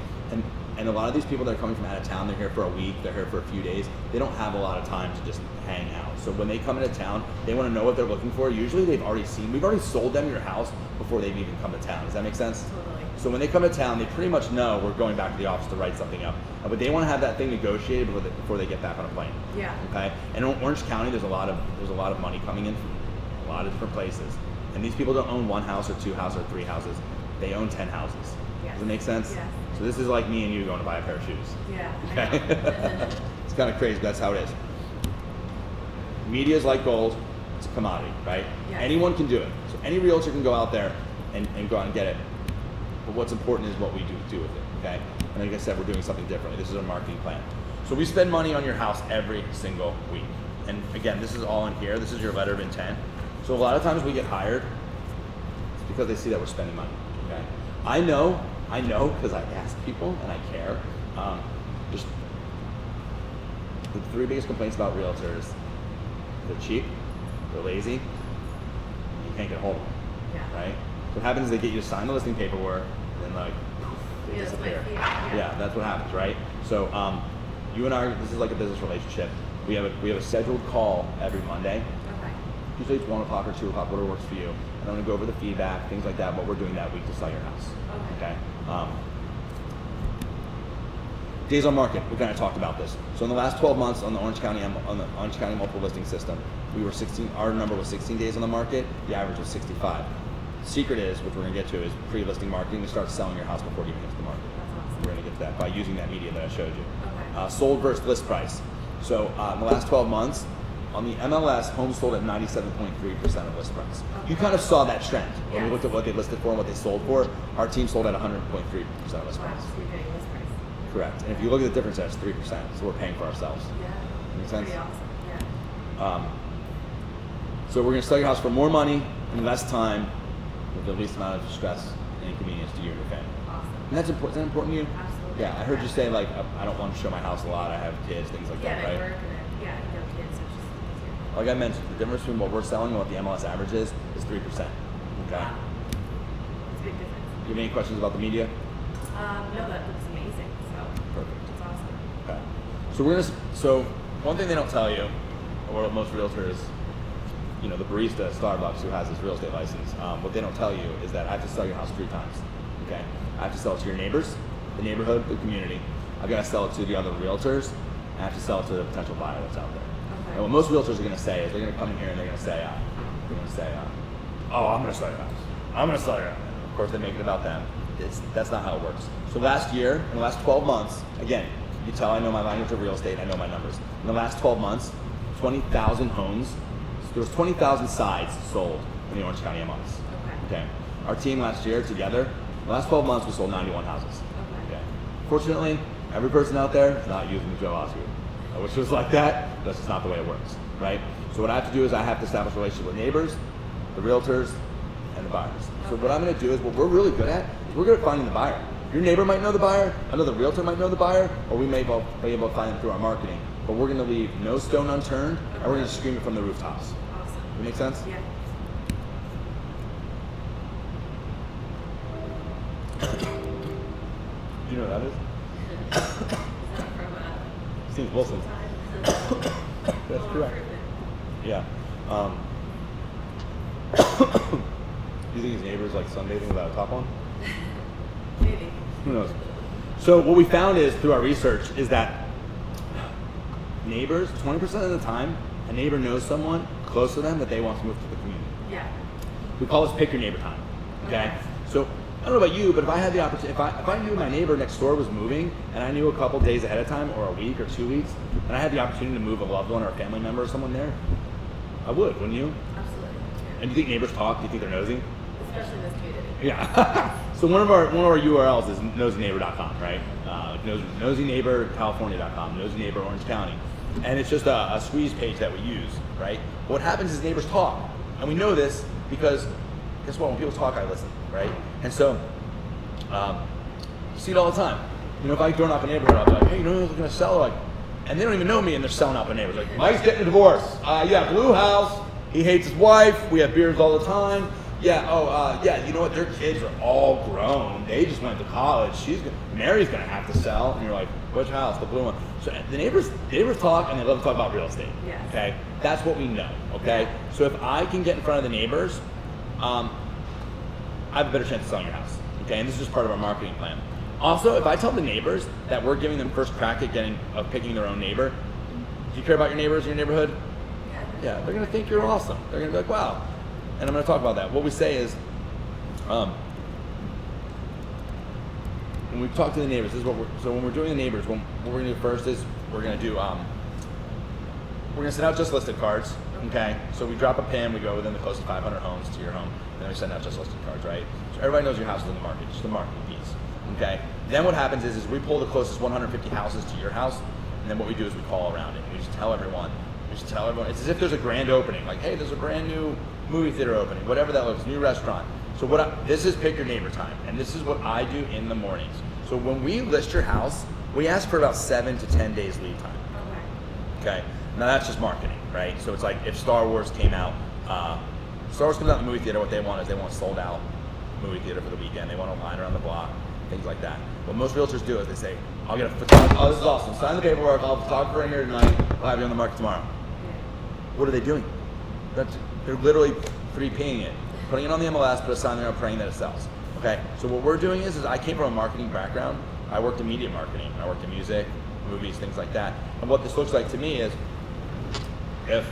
And a lot of these people that are coming from out of town, they're here for a week, they're here for a few days. They don't have a lot of time to just hang out. So when they come into town, they want to know what they're looking for. Usually we've already sold them your house before they've even come to town. Does that make sense? Totally. So when they come to town, they pretty much know we're going back to the office to write something up. But they want to have that thing negotiated before they get back on a plane. Yeah. Okay. And in Orange County, there's a lot of money coming in from a lot of different places. And these people don't own one house or two houses or three houses. They own 10 houses. Yes. Does it make sense? Yes. So this is like me and you going to buy a pair of shoes. Yeah. Okay. I know. It's kind of crazy, but that's how it is. Media is like gold. It's a commodity, right? Yes. Anyone can do it. So any realtor can go out there and go out and get it. But what's important is what we do with it, okay? And like I said, we're doing something differently. This is our marketing plan. So we spend money on your house every single week. And again, this is all in here. This is your letter of intent. So a lot of times we get hired, it's because they see that we're spending money, okay? I know, because I ask people and I care. Just the three biggest complaints about realtors: they're cheap, they're lazy, you can't get a hold of them, Yeah. right? So what happens is they get you to sign the listing paperwork, and then like, poof, they Yeah, that's my disappear. fear, yeah. Yeah, that's what happens, right? So you and I, this is like a business relationship. We have a scheduled call every Monday. Okay. Usually it's 1 o'clock or 2 o'clock, whatever works for you. And I'm gonna go over the feedback, things like that, what we're doing that week to sell your house. Okay. Days on market, we kind of talked about this. So in the last 12 months on the Orange County multiple listing system, our number was 16 days on the market, the average was 65. Secret is, which we're gonna get to, is pre-listing marketing to start selling your house before it even hits the market. That's awesome. We're gonna get to that by using that media that I showed you. Okay. Sold versus list price. So in the last 12 months, on the MLS, homes sold at 97.3% of list price. You kind of saw that trend. When we Yes. looked at what they listed for and what they sold for, our team sold at 100.3% of list Wow, price. so you're getting list price. Correct. And if you look at the difference, that's 3%. So we're paying for ourselves. Yeah. Make sense? Pretty awesome. Yeah. So we're going to sell your house for more money in less time with the least amount of stress and inconvenience to you and your family. Awesome. And that's important. Is that important to you? Absolutely. Yeah, I heard you say like, I don't want to show my house a lot. I have kids, things like Yeah, that, and I right? work and I have kids, so it's just easier. Like I mentioned, the difference between what we're selling and what the MLS average is 3%. Okay. Wow. It's a big difference. Do you have any questions about the media? No, that looks amazing. So Perfect. it's awesome. Okay. So one thing they don't tell you, or most realtors, you know, the barista at Starbucks who has his real estate license, what they don't tell you is that I have to sell your house 3 times. Okay. I have to sell it to your neighbors, the neighborhood, the community. I've got to sell it to the other realtors. I have to sell it to the potential buyer that's out there. Okay. And what most realtors are going to say is they're going to come in here and they're going to say, oh, I'm going to sell your house. I'm going to sell your house. Of course, they make it about them. That's not how it works. So last year, in the last 12 months, again, you tell I know my language of real estate, I know my numbers. In the last 12 months, 20,000 homes, there was 20,000 sides sold in the Orange County MLS. Okay. Our team last year together, in the last 12 months, we sold 91 houses. Okay. Fortunately, every person out there is not using the Joe Osgood. I wish it was like that. That's just not the way it works, right? So what I have to do is I have to establish relationships with neighbors, the realtors, and the buyers. So what I'm going to do is what we're really good at is we're good at finding the buyer. Your neighbor might know the buyer, another realtor might know the buyer, or we may both be able to find them through our marketing. But we're going to leave no stone unturned, and we're going to scream it from the rooftops. Awesome. Does that make sense? Yeah. Do you know what that is? Is that from Steve Wilson. time? That's correct. Yeah. Do you think his neighbor's like sunbathing without a top on? Maybe. Who knows? So what we found is through our research is that neighbors, 20% of the time, a neighbor knows someone close to them that they want to move to the community. Yeah. We call this pick your neighbor time. Okay? So I don't know about you, but if I had the opportunity, if I knew my neighbor next door was moving and I knew a couple days ahead of time or a week or 2 weeks, and I had the opportunity to move a loved one or a family member or someone there, I would, wouldn't you? Absolutely. And do you think neighbors talk? Do you think they're nosy? Especially in this community. Yeah. So one of our URLs is nosyneighbor.com, right? Nosyneighborcalifornia.com, nosyneighbor Orange County, and it's just a squeeze page that we use, right? What happens is neighbors talk, and we know this because guess what? When people talk, I listen, right? And so you see it all the time. You know, if I door knock a neighborhood, I'll be like, hey, you know who's looking to sell? Like, and they don't even know me, and they're selling out my neighbors. Like, Mike's getting a divorce. Yeah, blue house. He hates his wife. We have beers all the time. Yeah. Yeah. You know what? Their kids are all grown. They just went to college. Mary's gonna have to sell. And you're like, which house? The blue one. So the neighbors talk, and they love to talk about real estate. Yes. Okay. That's what we know. Okay. So if I can get in front of the neighbors, I have a better chance of selling your house. Okay. And this is just part of our marketing plan. Also, if I tell the neighbors that we're giving them first crack at picking their own neighbor, do you care about your neighbors in your neighborhood? Yeah, they're gonna think you're awesome. They're gonna be like, wow. And I'm gonna talk about that. What we say is, when we talk to the neighbors, this is so when we're doing the neighbors, what we're gonna do first is we're gonna send out just listed cards. Okay, so we drop a pin, we go within the closest 500 homes to your home, and then we send out just listed cards, right? So everybody knows your house is in the market, just the marketing piece. Okay. Then what happens is we pull the closest 150 houses to your house, and then what we do is we call around it. We just tell everyone. It's as if there's a grand opening, like, hey, there's a brand new movie theater opening, whatever that looks, new restaurant. So this is pick your neighbor time, and this is what I do in the mornings. So when we list your house, we ask for about 7 to 10 days lead time. Okay. Now that's just marketing, right? So it's like if Star Wars came out, Star Wars comes out in the movie theater, what they want is they want a sold out movie theater for the weekend. They want a line around the block, things like that. What most realtors do is they say, I'll get a photographer, this is awesome, sign the paperwork, I'll have a photographer in here tonight, I'll have you on the market tomorrow. What are they doing? They're literally 3Ping it, putting it on the MLS, put a sign there, and praying that it sells. Okay, so what we're doing is I came from a marketing background. I worked in media marketing. I worked in music, movies, things like that. And what this looks like to me is if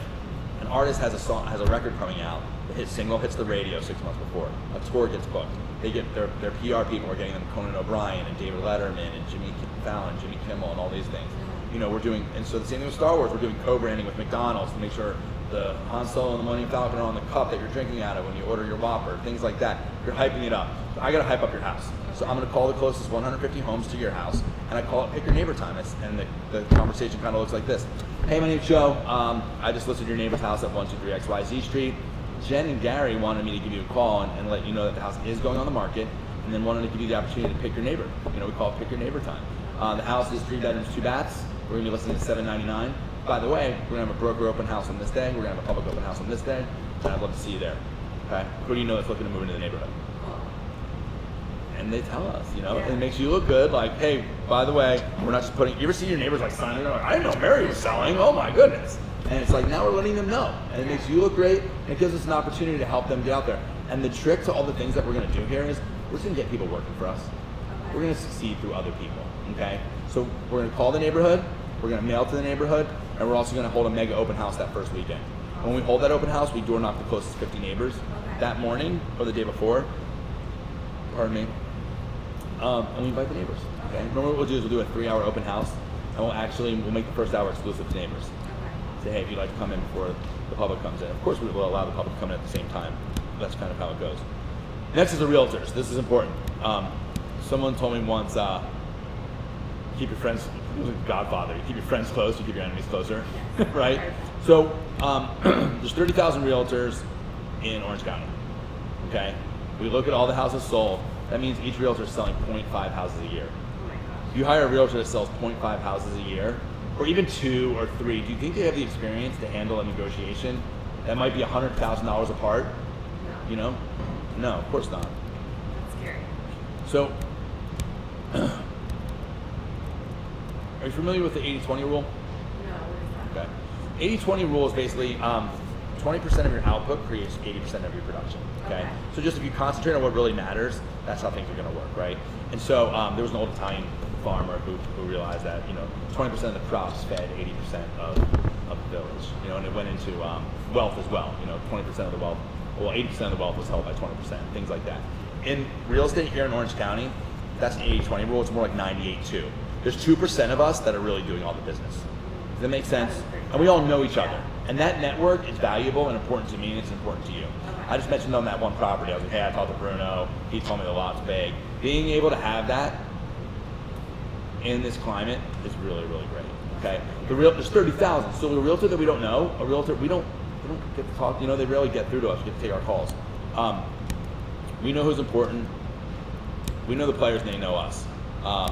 an artist has a record coming out, the hit single hits the radio 6 months before, a tour gets booked, they get their PR people are getting them Conan O'Brien and David Letterman and Jimmy Fallon, Jimmy Kimmel, and all these things. You know, we're doing, and so the same thing with Star Wars, we're doing co-branding with McDonald's to make sure the Han Solo and the Millennium Falcon are on the cup that you're drinking out of when you order your Whopper, things like that. You're hyping it up. So I gotta hype up your house. So I'm gonna call the closest 150 homes to your house, and I call it pick your neighbor time. And the conversation kind of looks like this. Hey, my name's Joe. I just listed your neighbor's house at 123 XYZ Street. Jen and Gary wanted me to give you a call and let you know that the house is going on the market, and then wanted to give you the opportunity to pick your neighbor. You know, we call it pick your neighbor time. The house is 3 bedrooms, 2 baths. We're gonna be listing at $799. By the way, we're gonna have a broker open house on this day. We're gonna have a public open house on this day. And I'd love to see you there. Okay? Who do you know that's looking to move into the neighborhood? And they tell us, you know, Yeah. and it makes you look good. Like, hey, by the way, we're not just putting. You ever see your neighbors like signing? Like, I didn't know Mary was selling. Oh my goodness! And it's like now we're letting them know, and it makes you look great. And it gives us an opportunity to help them get out there. And the trick to all the things that we're gonna do here is we're just gonna get people working for us. We're gonna succeed through other people. Okay? So we're gonna call the neighborhood. We're gonna mail to the neighborhood, and we're also gonna hold a mega open house that first weekend. When we hold that open house, we door knock the closest 50 neighbors that morning or the day before. Pardon me. And we invite the neighbors. Okay. Remember what we'll do is we'll do a 3-hour open house, and we'll make the first hour exclusive to neighbors. Say, hey, if you'd like to come in before the public comes in. Of course, we will allow the public to come in at the same time. That's kind of how it goes. Next is the realtors. This is important. Someone told me once, keep your friends. It was a Godfather. You keep your friends close, you keep your enemies closer, right? So there's 30,000 realtors in Orange County. Okay, we look at all the houses sold. That means each realtor is selling 0.5 houses a year. If you hire a realtor that sells 0.5 houses a year, or even 2 or 3, do you think they have the experience to handle a negotiation that might be $100,000 apart? No. You know, no, of course not. That's scary. So. Are you familiar with the 80-20 rule? No, what is that? Okay. 80-20 rule is basically 20% of your output creates 80% of your production, okay? So just if you concentrate on what really matters, that's how things are gonna work, right? And so there was an old Italian farmer who realized that, 20% of the crops fed 80% of the village, and it went into wealth as well, 20% of the wealth, 80% of the wealth was held by 20%, things like that. In real estate here in Orange County, that's an 80-20 rule, it's more like 98-2. There's 2% of us that are really doing all the business. Does that make sense? And we all know each other. And that network is valuable and important to me, and it's important to you. I just mentioned on that one property, I was like, hey, I talked to Bruno, he told me the lot's big. Being able to have that in this climate is really, really great, okay? There's 30,000, so a realtor that we don't know, we don't get to talk, they rarely get through to us, we get to take our calls. We know who's important, we know the players and they know us.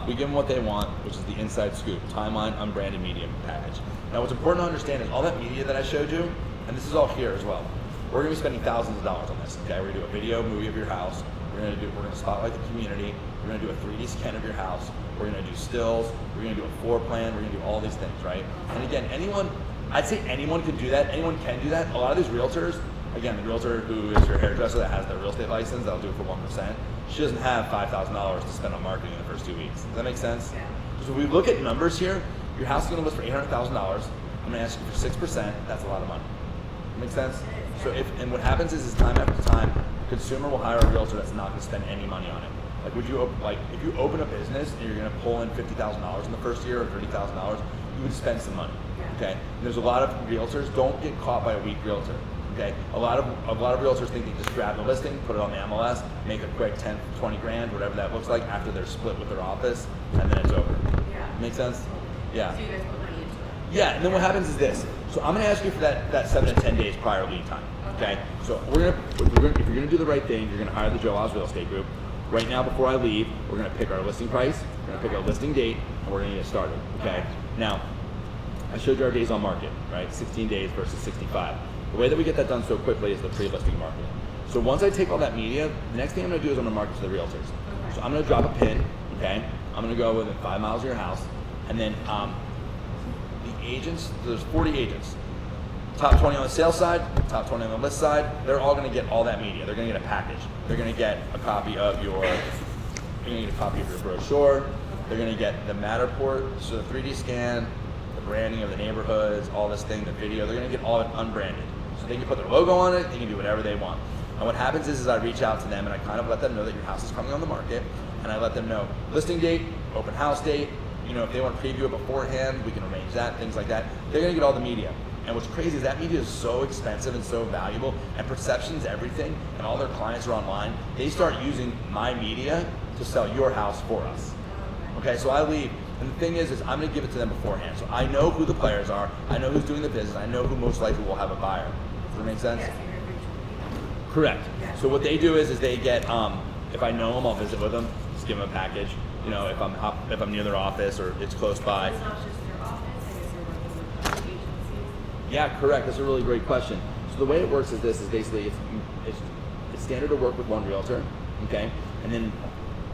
We give them what they want, which is the inside scoop, timeline, unbranded media package. Now what's important to understand is all that media that I showed you, and this is all here as well, we're gonna be spending thousands of dollars on this, okay? We're gonna do a video movie of your house, we're gonna spotlight the community, we're gonna do a 3D scan of your house, we're gonna do stills, we're gonna do a floor plan, we're gonna do all these things, right? And again, I'd say anyone can do that, anyone can do that. A lot of these realtors, again, the realtor who is your hairdresser that has their real estate license, that'll do it for 1%, she doesn't have $5,000 to spend on marketing in the first 2 weeks. Does that make sense? Yeah. So if we look at numbers here, your house is gonna list for $800,000, I'm gonna ask you for 6%, that's a lot of money. Make sense? So and what happens is time after time, a consumer will hire a realtor that's not gonna spend any money on it. Like if you open a business and you're gonna pull in $50,000 in the first year or $30,000, you would spend some money, okay? And there's a lot of realtors, don't get caught by a weak realtor, okay? A lot of realtors think they just grab the listing, put it on the MLS, make a quick 10, 20 grand, whatever that looks like after they're split with their office, and then it's over. Yeah. Make sense? Yeah. So you guys put money into it. Yeah, and then what happens is this. So I'm gonna ask you for that 7 to 10 days prior lead time, okay? So if you're gonna do the right thing, you're gonna hire the Joe Oz Real Estate Group. Right now, before I leave, we're gonna pick our listing price, we're gonna pick our listing date, and we're gonna get started, okay? Now, I showed you our days on market, right? 16 days versus 65. The way that we get that done so quickly is the pre-listing marketing. So once I take all that media, the next thing I'm gonna do is I'm gonna market to the realtors. Okay. So I'm gonna drop a pin, okay? I'm gonna go within 5 miles of your house, and then the agents, there's 40 agents. Top 20 on the sales side, top 20 on the list side, they're all gonna get all that media. They're gonna get a package. They're gonna get a copy of your brochure. They're gonna get the Matterport, so the 3D scan, the branding of the neighborhoods, all this thing, the video. They're gonna get all it unbranded. So they can put their logo on it, they can do whatever they want. And what happens is I reach out to them and I kind of let them know that your house is coming on the market, and I let them know listing date, open house date, if they want to preview it beforehand, we can arrange that, things like that. They're gonna get all the media. And what's crazy is that media is so expensive and so valuable, and perception's everything, and all their clients are online. They start using my media to sell your house for us. Okay, so I leave, and the thing is I'm gonna give it to them beforehand. So I know who the players are, I know who's doing the business, I know who most likely will have a buyer. Does that make sense? Yes. Correct. Yes. So what they do is they get, if I know them, I'll visit with them, just give them a package. If I'm near their office or it's close by. It's not just their office, I guess you're working with other agencies. Yeah, correct. That's a really great question. So the way it works is this: is basically it's standard to work with one realtor, okay? And then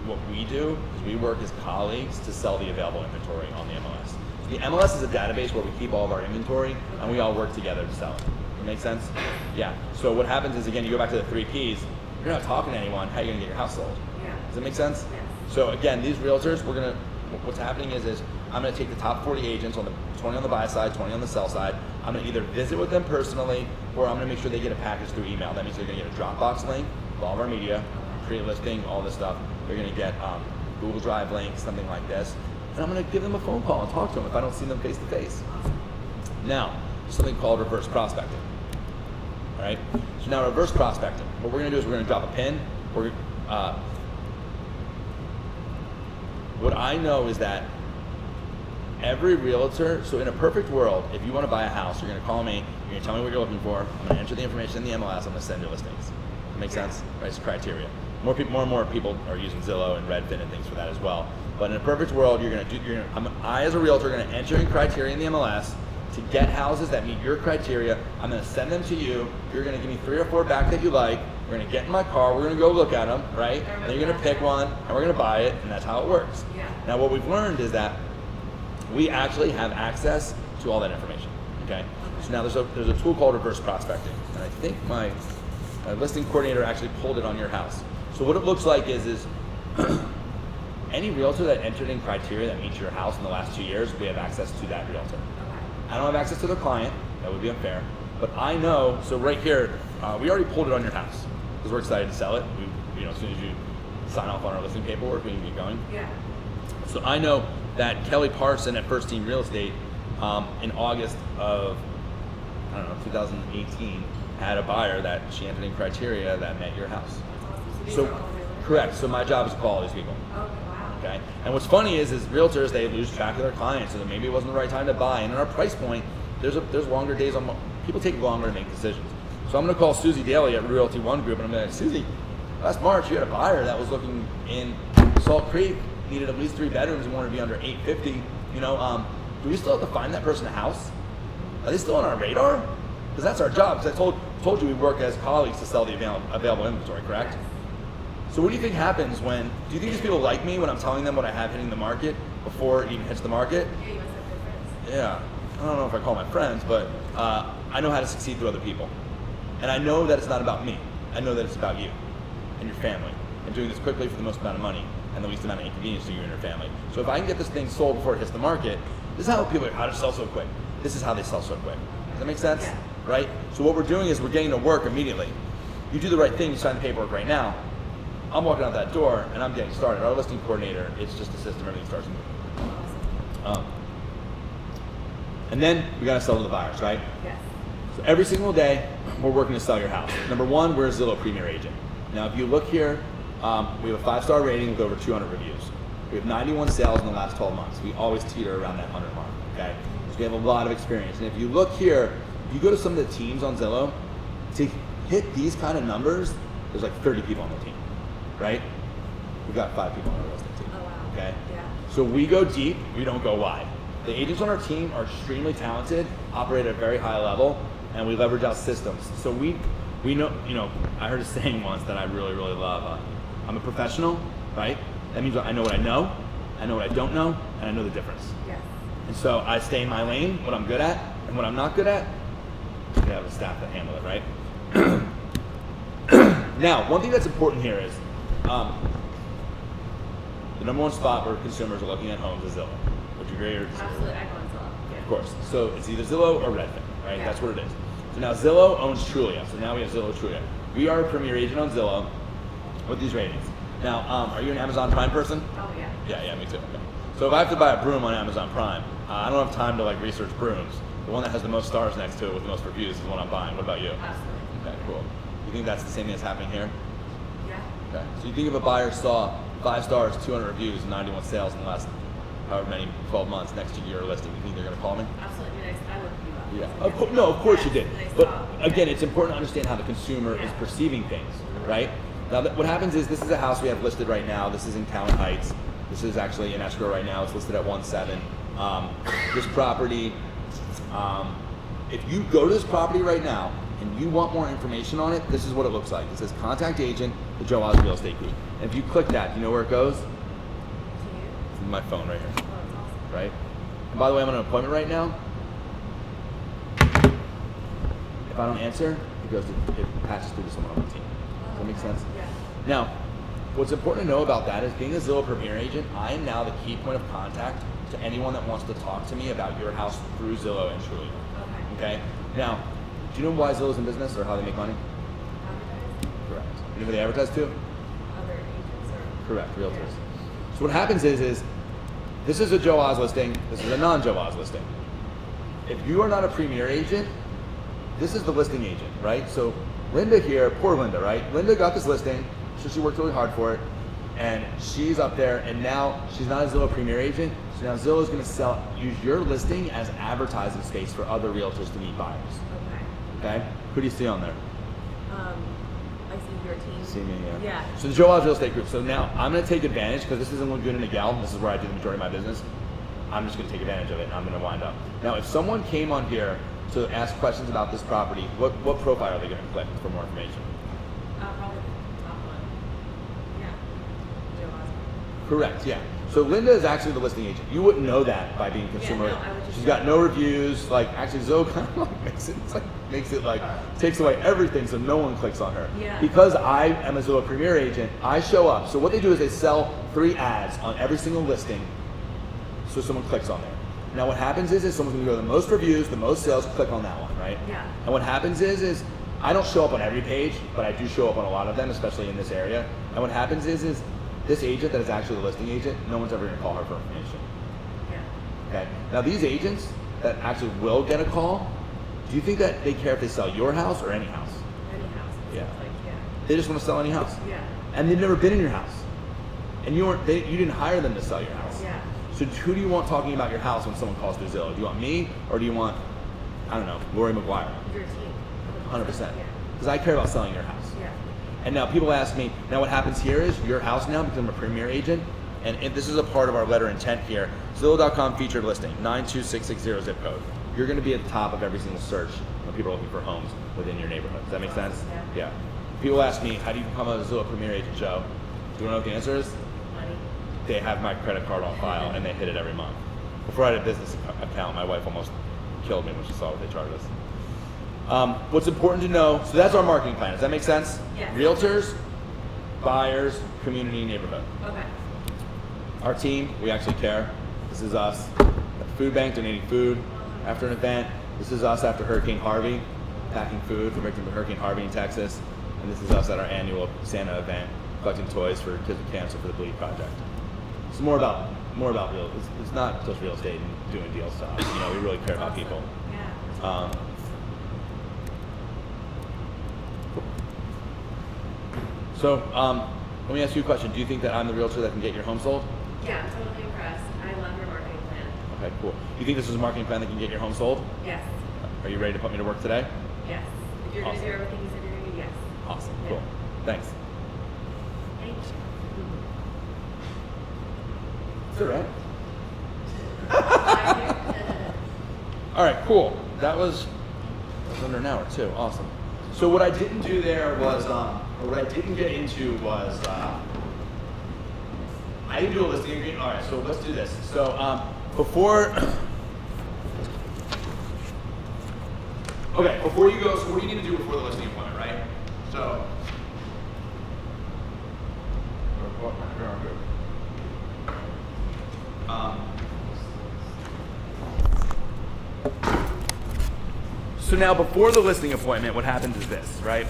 what we do is we work as colleagues to sell the available inventory on the MLS. So the MLS is a database where we keep all of our inventory and we all work together to sell it. That make sense? Yeah. So what happens is, again, you go back to the 3 Ps. You're not talking to anyone. How are you going to get your house sold? Yeah. Does that make sense? Yes. So again, these realtors, what's happening is I'm going to take the top 40 agents, 20 on the buy side, 20 on the sell side. I'm going to either visit with them personally, or I'm going to make sure they get a package through email. That means they're going to get a Dropbox link with all of our media, create a listing, all this stuff. They're going to get Google Drive links, something like this. And I'm going to give them a phone call and talk to them if I don't see them face to face. Now, there's something called reverse prospecting. All right. So now reverse prospecting. What we're going to do is we're going to drop a pin. What I know is that every realtor, so in a perfect world, if you want to buy a house, you're going to call me, you're going to tell me what you're looking for, I'm going to enter the information in the MLS, I'm going to send you listings. Make sense? Right, it's criteria. More and more people are using Zillow and Redfin and things for that as well. But in a perfect world, I as a realtor are going to enter in criteria in the MLS to get houses that meet your criteria. I'm going to send them to you. You're going to give me 3 or 4 back that you like. We're going to get in my car. We're going to go look at them, right? And then you're going to pick one, and we're going to buy it, and that's how it works. Yeah. Now, what we've learned is that we actually have access to all that information. Okay. Okay. So now there's a tool called reverse prospecting, and I think my listing coordinator actually pulled it on your house. So what it looks like is any realtor that entered in criteria that meets your house in the last 2 years, we have access to that realtor. I don't have access to the client, that would be unfair, but I know, so right here, we already pulled it on your house because we're excited to sell it. As soon as you sign off on our listing paperwork, we can get going. Yeah. So I know that Kelly Parson at First Team Real Estate in August of, 2018, had a buyer that she entered in criteria that met your house. So, correct. So my job is to call these people. Okay, wow. Okay. And what's funny is realtors, they lose track of their clients, and maybe it wasn't the right time to buy. And in our price point, there's longer days on. People take longer to make decisions. So I'm going to call Susie Daly at Realty One Group, and I'm going to say, Susie, last March you had a buyer that was looking in Salt Creek, needed at least 3 bedrooms, and wanted to be under $850. Do we still have to find that person a house? Are they still on our radar? Because that's our job. Because I told you we work as colleagues to sell the available inventory, correct? So what do you think happens do you think these people like me when I'm telling them what I have hitting the market before it even hits the market? Yeah, you must have good friends. Yeah, I don't know if I call my friends, but I know how to succeed through other people. And I know that it's not about me. I know that it's about you and your family and doing this quickly for the most amount of money and the least amount of inconvenience to you and your family. So if I can get this thing sold before it hits the market, this is how people how to sell so quick. This is how they sell so quick. Does that make sense? Yeah. Right? So what we're doing is we're getting to work immediately. You do the right thing, you sign the paperwork right now. I'm walking out that door and I'm getting started. Our listing coordinator, it's just a system, everything starts moving. And then we gotta sell to the buyers, right? Yes. So every single day, we're working to sell your house. Number one, we're a Zillow Premier Agent. Now, if you look here, we have a 5-star rating with over 200 reviews. We have 91 sales in the last 12 months. We always teeter around that 100 mark, okay? So we have a lot of experience. And if you look here, if you go to some of the teams on Zillow, to hit these kind of numbers, there's like 30 people on the team, right? We've got 5 people on our real estate team, Oh, wow. okay? Yeah. So we go deep, we don't go wide. The agents on our team are extremely talented, operate at a very high level, and we leverage out systems. So we know, I heard a saying once that I really, really love. I'm a professional, right? That means I know what I know what I don't know, and I know the difference. Yes. And so I stay in my lane, what I'm good at, and what I'm not good at, we have a staff that handle it, right? Now, one thing that's important here is the number one spot where consumers are looking at homes is Zillow. Would you agree or disagree? Absolutely, I go on Zillow. Yeah. Of course. So it's either Zillow or Redfin, right? Yeah. That's what it is. So now Zillow owns Trulia. So now we have Zillow Trulia. We are a premier agent on Zillow with these ratings. Now, are you an Amazon Prime person? Oh, yeah. Yeah, me too. Okay. So if I have to buy a broom on Amazon Prime, I don't have time to research brooms. The one that has the most stars next to it with the most reviews is the one I'm buying. What about you? Absolutely. Okay, cool. You think that's the same thing that's happening here? Yeah. Okay. So you think if a buyer saw 5 stars, 200 reviews, 91 sales in the last however many 12 months next to your listing, you think they're going to call me? Absolutely. I looked you up. Yeah. No, of course you did. Nice But job. again, it's important to understand how the consumer is perceiving things, right? Now, what happens is this is a house we have listed right now. This is in Callan Heights. This is actually in escrow right now. It's listed at 1.7. This property, if you go to this property right now and you want more information on it, this is what it looks like. It says contact agent, the Joe Oz Real Estate Group. And if you click that, you know where it goes? To you? It's in my phone right here, Oh, that's awesome. right? And by the way, I'm on an appointment right now. If I don't answer, it passes through to someone on the team. Does that make sense? Yeah. Now, what's important to know about that is being a Zillow Premier Agent, I am now the key point of contact to anyone that wants to talk to me about your house through Zillow and Trulia. Okay. Okay? Now, do you know why Zillow's in business or how they make money? Advertising? Correct. You know who they advertise to? Other agents or? Correct, realtors. So what happens is this is a Joe Oz listing, this is a non-Joe Oz listing. If you are not a Premier Agent, this is the listing agent, right? So Linda here, poor Linda, right? Linda got this listing, so she worked really hard for it, and she's up there, and now she's not a Zillow Premier Agent, so now Zillow is going to use your listing as advertising space for other realtors to meet buyers. Okay. Okay? Who do you see on there? I see your team. See me, yeah. Yeah. So the Joe Oz Real Estate Group. So now I'm going to take advantage because this isn't Laguna Niguel. This is where I do the majority of my business. I'm just going to take advantage of it, and I'm going to wind up. Now, if someone came on here to ask questions about this property, what profile are they going to click for more information? Probably the top one. Yeah. Joe Osborne. Correct, yeah. So Linda is actually the listing agent. You wouldn't know that by being consumer. no, I would just She's got no reviews. Like actually Zillow kind of like makes it like takes away everything so no one clicks on her. Yeah. Because I am a Zillow Premier agent, I show up. So what they do is they sell 3 ads on every single listing so someone clicks on there. Now what happens is someone's gonna go to the most reviews, the most sales, click on that one, right? Yeah. And what happens is I don't show up on every page, but I do show up on a lot of them, especially in this area. And what happens is this agent that is actually the listing agent, no one's ever gonna call her for information. Yeah. Okay. Now these agents that actually will get a call, do you think that they care if they sell your house or any house? Any house. It Yeah. seems like, yeah. They just want to sell any house. Yeah. And they've never been in your house. And you didn't hire them to sell your house. Yeah. So who do you want talking about your house when someone calls through Zillow? Do you want me or do you want, I don't know, Lori McGuire? Your team. 100%. Yeah. Because I care about selling your house. Yeah. And now people ask me, now what happens here is your house now becomes a Premier agent, and this is a part of our letter intent here. Zillow.com featured listing, 92660 zip code. You're gonna be at the top of every single search when people are looking for homes within your neighborhood. Does that make sense? Yeah. People ask me, how do you become a Zillow Premier agent, Joe? Do you wanna know what the answer is? Money. They have my credit card on file and they hit it every month. Before I had a business account, my wife almost killed me when she saw what they charged us. What's important to know, so that's our marketing plan. Does that make sense? Yes. Realtors, buyers, community, neighborhood. Okay. Our team, we actually care. This is us at the food bank donating food after an event. This is us after Hurricane Harvey, packing food for victims of Hurricane Harvey in Texas. And this is us at our annual Santa event, collecting toys for kids with cancer for the Bleed Project. It's more about real. It's not just real estate and doing deal stuff. You know, we really care about people. Yeah. So let me ask you a question. Do you think that I'm the realtor that can get your home sold? Yeah, I'm totally impressed. I love your marketing plan. Okay, cool. You think this is a marketing plan that can get your home sold? Yes. Are you ready to put me to work today? Yes. If you're going to Awesome. do everything you said you're going to do, yes. Awesome, Yeah. cool. Thanks. Thank you. It's all right. All right, cool. That was under an hour too. Awesome. So what I didn't do there was, or what I didn't get into was, I didn't do a listing agreement. All right, so let's do this. So before you go, so what do you need to do before the listing appointment, right? So. So now before the listing appointment, what happens is this, right?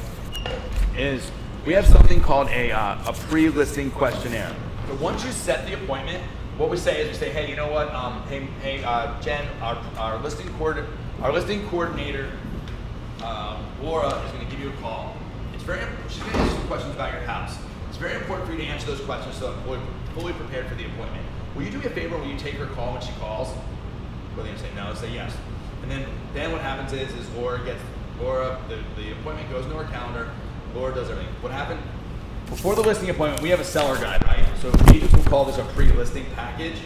Is we have something called a pre-listing questionnaire. So once you set the appointment, what we say is we say, hey, you know what? Jen, our listing coordinator, Laura is going to give you a call. She's going to ask you some questions about your house. It's very important for you to answer those questions so I'm fully prepared for the appointment. Will you do me a favor? Will you take her call when she calls? Whether you say no, say yes. And then what happens is Laura, the appointment goes into her calendar. Laura does everything. What happened? Before the listing appointment, we have a seller guide, right? So agents will call this a pre-listing package.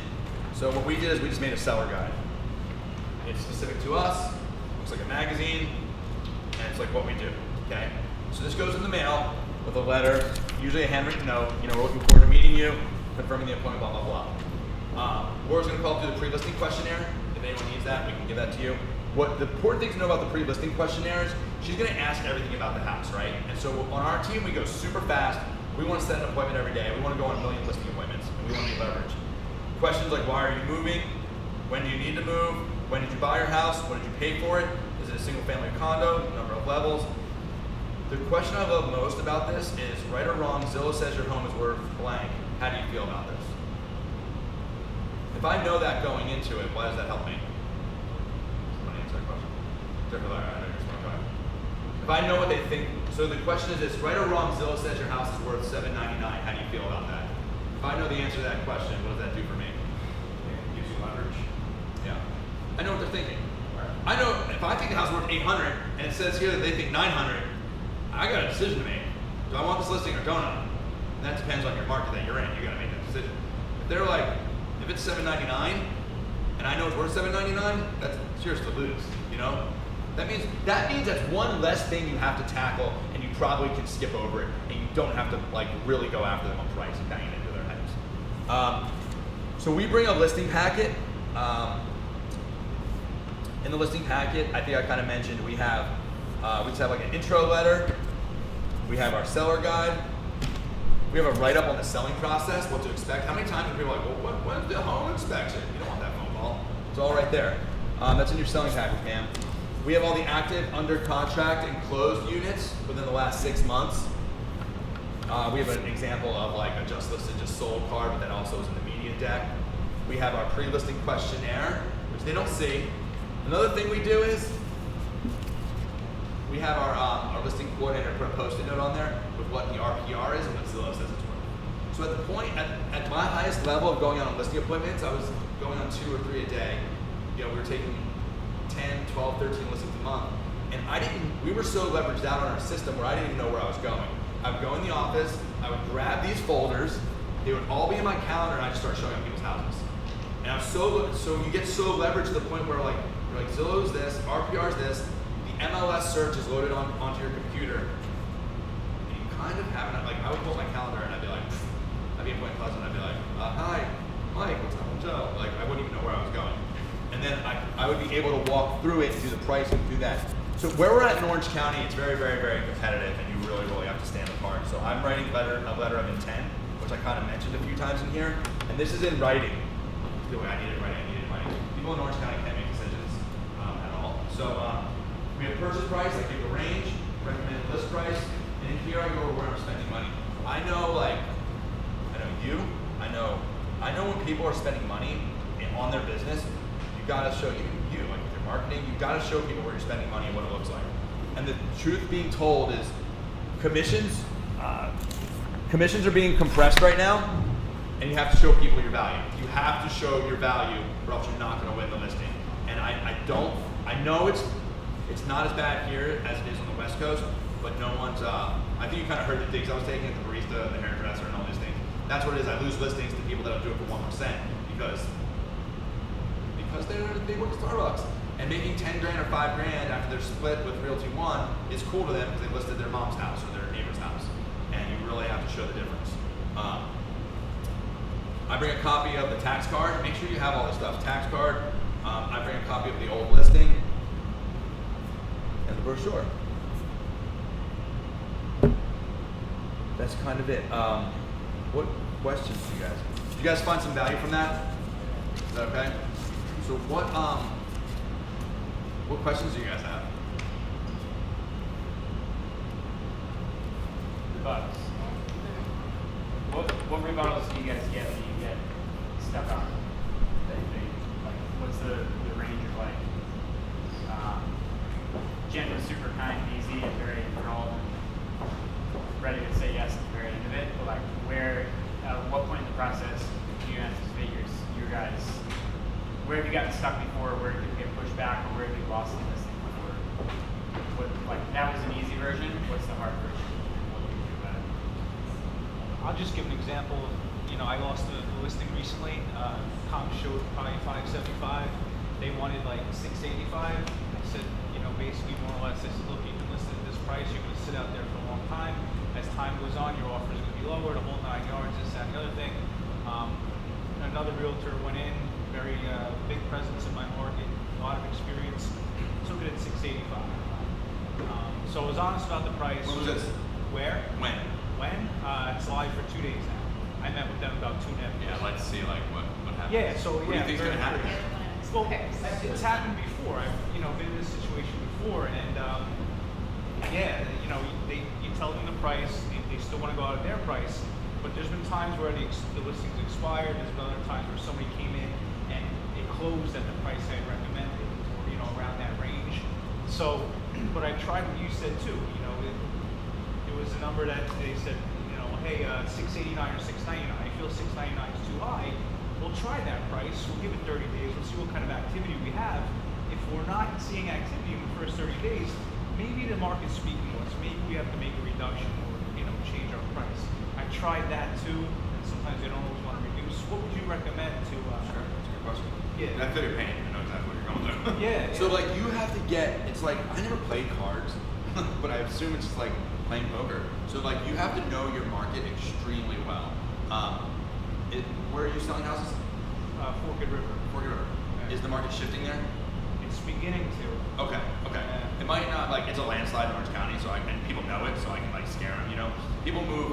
So what we did is we just made a seller guide. It's specific to us, looks like a magazine, and it's like what we do, okay? So this goes in the mail with a letter, usually a handwritten note, you know, we're looking forward to meeting you, confirming the appointment, blah, blah, blah. Laura's gonna call through the pre-listing questionnaire. If anyone needs that, we can give that to you. What the important thing to know about the pre-listing questionnaire is she's gonna ask everything about the house, right? And so on our team, we go super fast. We wanna set an appointment every day. We wanna go on 1 million listing appointments, and we wanna be leveraged. Questions like, why are you moving? When do you need to move? When did you buy your house? What did you pay for it? Is it a single family condo? Number of levels? The question I love most about this is, right or wrong, Zillow says your home is worth blank. How do you feel about this? If I know that going into it, why does that help me? Somebody answer that question. If I know what they think, so the question is this, right or wrong, Zillow says your house is worth $799. How do you feel about that? If I know the answer to that question, what does that do for me? It gives you leverage. Yeah. I know what they're thinking. I know if I think the house is worth 800 and it says here that they think 900, I got a decision to make. Do I want this listing or don't I? And that depends on your market that you're in. You got to make that decision. If they're like, if it's $799 and I know it's worth $799, that's yours to lose. You know, that means that's one less thing you have to tackle, and you probably can skip over it, and you don't have to like really go after them on price and bang it into their heads. So we bring a listing packet. In the listing packet, I think I kind of mentioned we just have like an intro letter. We have our seller guide. We have a write-up on the selling process, what to expect. How many times are people like, well, when's the home inspection? You don't want that phone call. It's all right there. That's in your selling packet, Pam. We have all the active, under contract, and closed units within the last 6 months. We have an example of like a just listed, just sold card, but that also is in the media deck. We have our pre-listing questionnaire, which they don't see. Another thing we do is we have our listing coordinator put a post-it note on there with what the RPR is and what Zillow says it's worth. So at the point, at my highest level of going on listing appointments, I was going on 2 or 3 a day. We were taking 10, 12, 13 listings a month. And we were so leveraged out on our system where I didn't even know where I was going. I would go in the office, I would grab these folders, they would all be in my calendar, and I'd just start showing up people's houses. And I was so you get so leveraged to the point where you're like Zillow's this, RPR's this, the MLS search is loaded onto your computer. And you kind of have it, like I would pull my calendar and I'd be in Point Pleasant and I'd be like, hi, Mike, what's up, Joe? Like I wouldn't even know where I was going. And then I would be able to walk through it and do the pricing through that. So where we're at in Orange County, it's very, very, very competitive, and you really, really have to stand apart. So I'm writing a letter of intent, which I kind of mentioned a few times in here, and this is in writing. I need it in writing. People in Orange County can't make decisions at all. So we have purchase price, I give a range, recommended list price, and in here I go over where I'm spending money. I know when people are spending money on their business, you gotta show like with your marketing, you gotta show people where you're spending money and what it looks like. And the truth being told is commissions are being compressed right now, and you have to show people your value. You have to show your value or else you're not gonna win the listing. And I know it's not as bad here as it is on the West Coast, but no one's I think you kind of heard the things I was taking at the barista, the hairdresser, and all these things. That's what it is. I lose listings to people that don't do it for 1% because they work at Starbucks, and making 10 grand or 5 grand after they're split with Realty One is cool to them because they listed their mom's house or their neighbor's house, and you really have to show the difference. I bring a copy of the tax card. Make sure you have all this stuff. Tax card. I bring a copy of the old listing and the brochure. That's kind of it. What questions do you guys? Did you guys find some value from that? Is that okay? So what questions do you guys have? Rebuttals. What rebuttals do you guys get when you get stuck on? Like, what's the range of Jen was super kind and easy and very enthralled and ready to say yes at the very end of it. But what point in the process do you anticipate your guys? Where have you gotten stuck before? Where did you get pushed back, or where have you lost the listing before? That was an easy version. What's the hard version? What do you do about it? I'll just give an example. I lost the listing recently. Comp showed probably 575. They wanted like 685. I said, basically more or less, I said, look, you can list it at this price. You're going to sit out there for a long time. As time goes on, your offer is going to be lower. The whole 9 yards, this, that, and the other thing. Another realtor went in. Very big presence in my market, a lot of experience. Took it at 685. So I was honest about the price. When was this? Where? When? It's live for 2 days now. I met with them about 2.5 days. Yeah, I'd like to see what happens. Yeah, so what do you think's gonna happen? Well, it's happened before. I've been in this situation before, and you tell them the price, they still want to go out at their price. But there's been times where the listing's expired. There's been other times where somebody came in and it closed at the price I recommended, or around that range. So, but I tried what you said too. It was a number that they said, hey, 689 or 699. I feel 699 is too high. We'll try that price. We'll give it 30 days. We'll see what kind of activity we have. If we're not seeing activity in the first 30 days, maybe the market's speaking to us. Maybe we have to make a reduction or change our price. I tried that too, and sometimes they don't always want to reduce. What would you recommend to? Sure, that's a good question. Yeah. I feel your pain. I know exactly what you're going through. Yeah. So you have to get. It's like I never played cards, but I assume it's just like playing poker. So you have to know your market extremely well. Where are you selling houses? Forked River. Forked River. Is the market shifting there? It's beginning to. Okay. Yeah. It might not, like, it's a landslide in Orange County, so and people know it, so I can like scare them. You know, people move,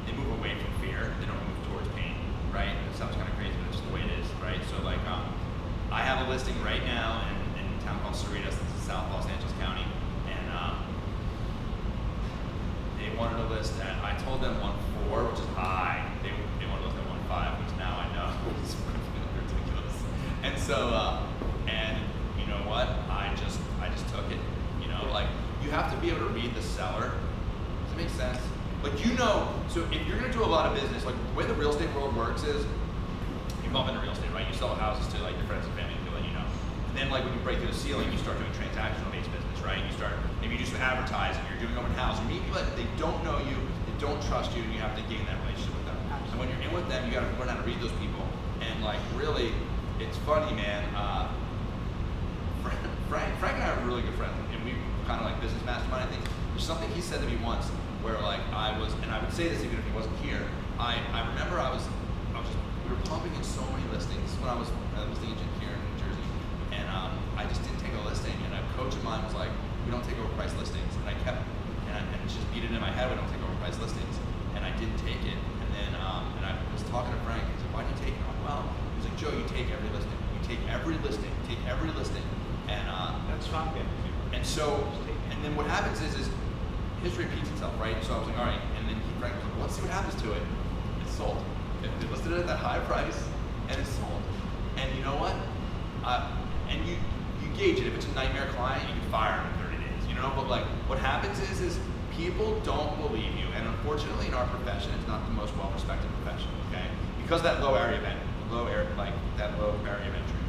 they move away from fear. They don't move towards pain, right? It sounds kind of crazy, but it's just the way it is, right? So like, I have a listing right now in a town called Cerritos, this is South Los Angeles County, and they wanted to list at, I told them 1.4, which is high. They wanted to list at 1.5, which now I know is ridiculous. And so, and you know what? I just took it. You know, like, you have to be able to read the seller. Does that make sense? Like, you know, so if you're gonna do a lot of business, like the way the real estate world works is, you're involved in real estate, right? You sell houses to like your friends and family, people that you know. And then like when you break through the ceiling, you start doing transactional based business, right? You start, maybe you do some advertising, you're doing open house, you meet people that they don't know you, they don't trust you, and you have to gain that relationship with them. And when you're in with them, you gotta learn how to read those people. And like, really, it's funny, man. Frank and I are really good friends, and we kind of like business mastermind, I think. There's something he said to me once where like I was, and I would say this even if he wasn't here, I remember we were pumping in so many listings when I was a listing agent here in New Jersey, and I just didn't take a listing, and a coach of mine was like, we don't take overpriced listings, and I kept, and just beat it in my head, we don't take overpriced listings, and I didn't take it, and then, and I was talking to Frank, he said, why do you take it? I'm like, well, he was like, Joe, you take every listing, and That's what I'm getting to. and so, and then what happens is history repeats itself, right? So I was like, all right, and then Frank was like, well, let's see what happens to it. It's sold. They listed it at that high price, and it's sold. And you know what? And you gauge it. If it's a nightmare client, you can fire them in 30 days, you know? But like, what happens is people don't believe you, and unfortunately in our profession, it's not the most well-respected profession, okay? Because that low barrier of entry,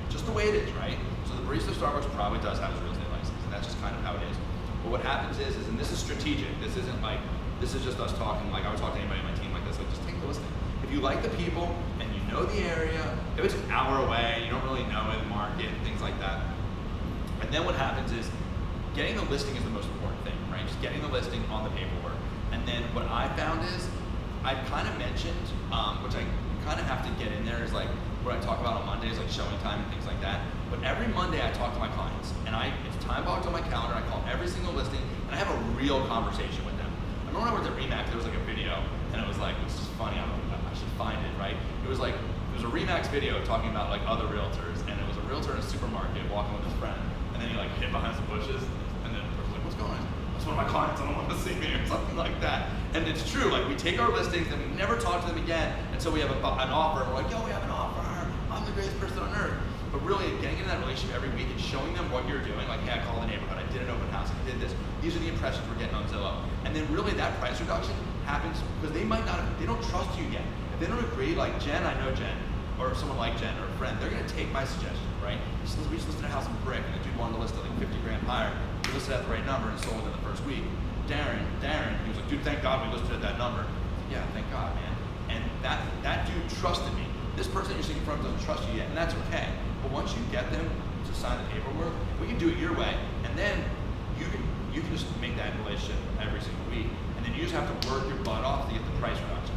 just the way it is, right? So the barista of Starbucks probably does have his real estate license, and that's just kind of how it is. But what happens is, and this is strategic, this isn't like, this is just us talking, like I would talk to anybody on my team like this, like just take the listing. If you like the people, and you know the area, if it's an hour away, you don't really know the market, things like that. And then what happens is, getting the listing is the most important thing, right? Just getting the listing on the paperwork. And then what I found is, I kind of mentioned, which I kind of have to get in there, is like, what I talk about on Mondays, like showing time and things like that. But every Monday I talk to my clients, and it's time blocked on my calendar. I call every single listing, and I have a real conversation with them. I remember when I worked at Remax, there was like a video, and it was like, it's just funny, I should find it, right? It was a Remax video talking about like other realtors, and it was a realtor in a supermarket walking with his friend, and then he like hid behind some bushes, and then the person's like, what's going on? That's one of my clients, I don't want to see me, or something like that. And it's true, like we take our listings, and we never talk to them again until we have an offer, and we're like, yo, we have an offer, I'm the greatest person on earth. But really, getting in that relationship every week and showing them what you're doing, like, hey, I called the neighborhood, I did an open house, I did this. These are the impressions we're getting on Zillow. And then really that price reduction happens because they don't trust you yet. If they don't agree, like Jen, I know Jen, or someone like Jen, or a friend, they're gonna take my suggestion, right? We just listed a house in Brick, and the dude wanted to list it like 50 grand higher. We listed at the right number and sold within the first week. Darren, he was like, dude, thank God we listed at that number. Yeah, thank God, man. And that dude trusted me. This person you're sitting in front of doesn't trust you yet, and that's okay. But once you get them to sign the paperwork, we can do it your way, and then you can just make that relationship every single week, and then you just have to work your butt off to get the price reduction.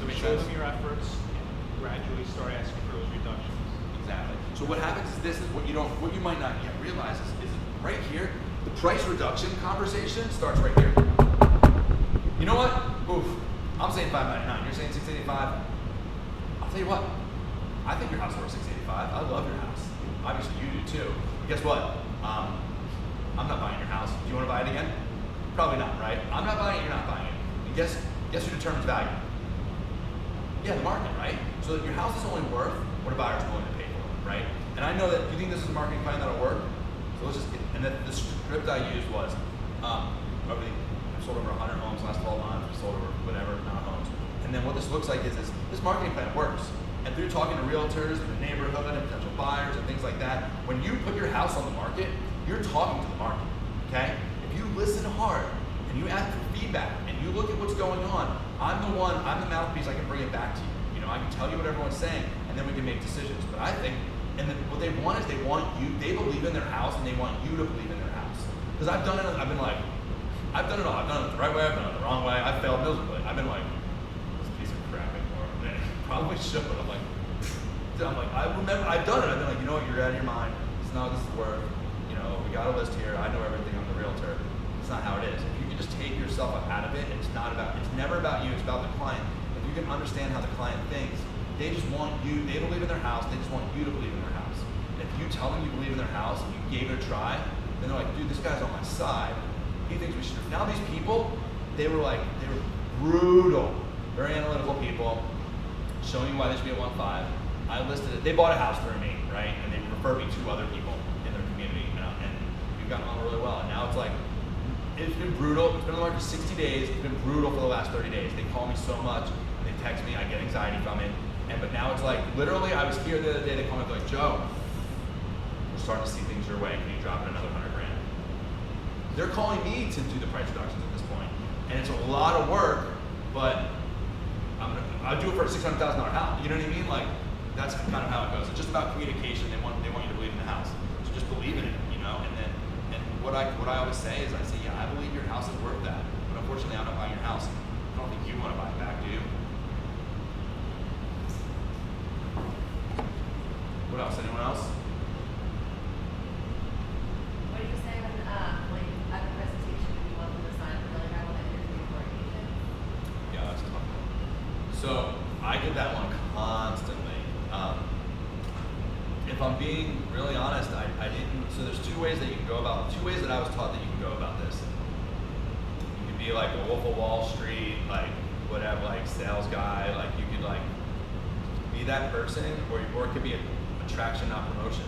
So make Show sense? them your efforts, and gradually start asking for those reductions. Exactly. So what happens is this is what you might not yet realize is right here, the price reduction conversation starts right here. You know what? Oof. I'm saying $599. You're saying $685. I'll tell you what. I think your house is worth $685. I love your house. Obviously you do too. But guess what? I'm not buying your house. Do you want to buy it again? Probably not, right? I'm not buying it. You're not buying it. And guess who determines value? Yeah, the market, right? So your house is only worth what a buyer's willing to pay for it, right? And I know that you think this is a marketing plan that'll work. So let's just and the script I used was I've sold over 100 homes last 12 months. We sold over whatever amount of homes. And then what this looks like is this marketing plan works. And through talking to realtors in the neighborhood and potential buyers and things like that, when you put your house on the market, you're talking to the market, okay? If you listen hard and you ask for feedback and you look at what's going on, I'm the mouthpiece, I can bring it back to you. You know, I can tell you what everyone's saying and then we can make decisions. But I think, and then what they want is they believe in their house and they want you to believe in their house. Because I've done it all. I've done it the right way, I've done it the wrong way, I've failed miserably. I've been like, this piece of crap anymore. Probably should, but I'm like, I'm like, I remember, I've done it. I've been like, you know what, you're out of your mind. It's not what this is worth. You know, we got a list here. I know everything. I'm the realtor. It's not how it is. If you can just take yourself out of it, it's never about you. It's about the client. If you can understand how the client thinks, they just want you. They believe in their house. They just want you to believe in their house. And if you tell them you believe in their house and you gave it a try, then they're like, dude, this guy's on my side. He thinks we should. Now these people, they were brutal, very analytical people, showing you why they should be at 1.5. I listed it. They bought a house through me, right? And they referred me to other people in their community, and we've gotten on really well. And now it's like, it's been brutal. It's been on the market for 60 days. It's been brutal for the last 30 days. They call me so much. They text me. I get anxiety from it. But now it's like, literally, I was here the other day. They called me, they're like, Joe, we're starting to see things your way. Can you drop it another $100,000? They're calling me to do the price reductions at this point, and it's a lot of work. But I'll do it for a $600,000 house. You know what I mean? Like, that's kind of how it goes. It's just about communication. They want you to believe in the house. So just believe in it, you know. And what I always say is, I say, yeah, I believe your house is worth that. But unfortunately, I'm not buying your house. I don't think you want to buy it back, do you? What else? Anyone else? What do you say when, like, at the presentation, you want them to sign really high on that interview for agent? Yeah, that's tough. So I get that one constantly. If I'm being really honest, I didn't. So there's two ways that you can go about. Two ways that I was taught that you can go about this. You can be like a Wolf of Wall Street, like whatever, like sales guy. Like you could like be that person, or it could be an attraction, not promotion.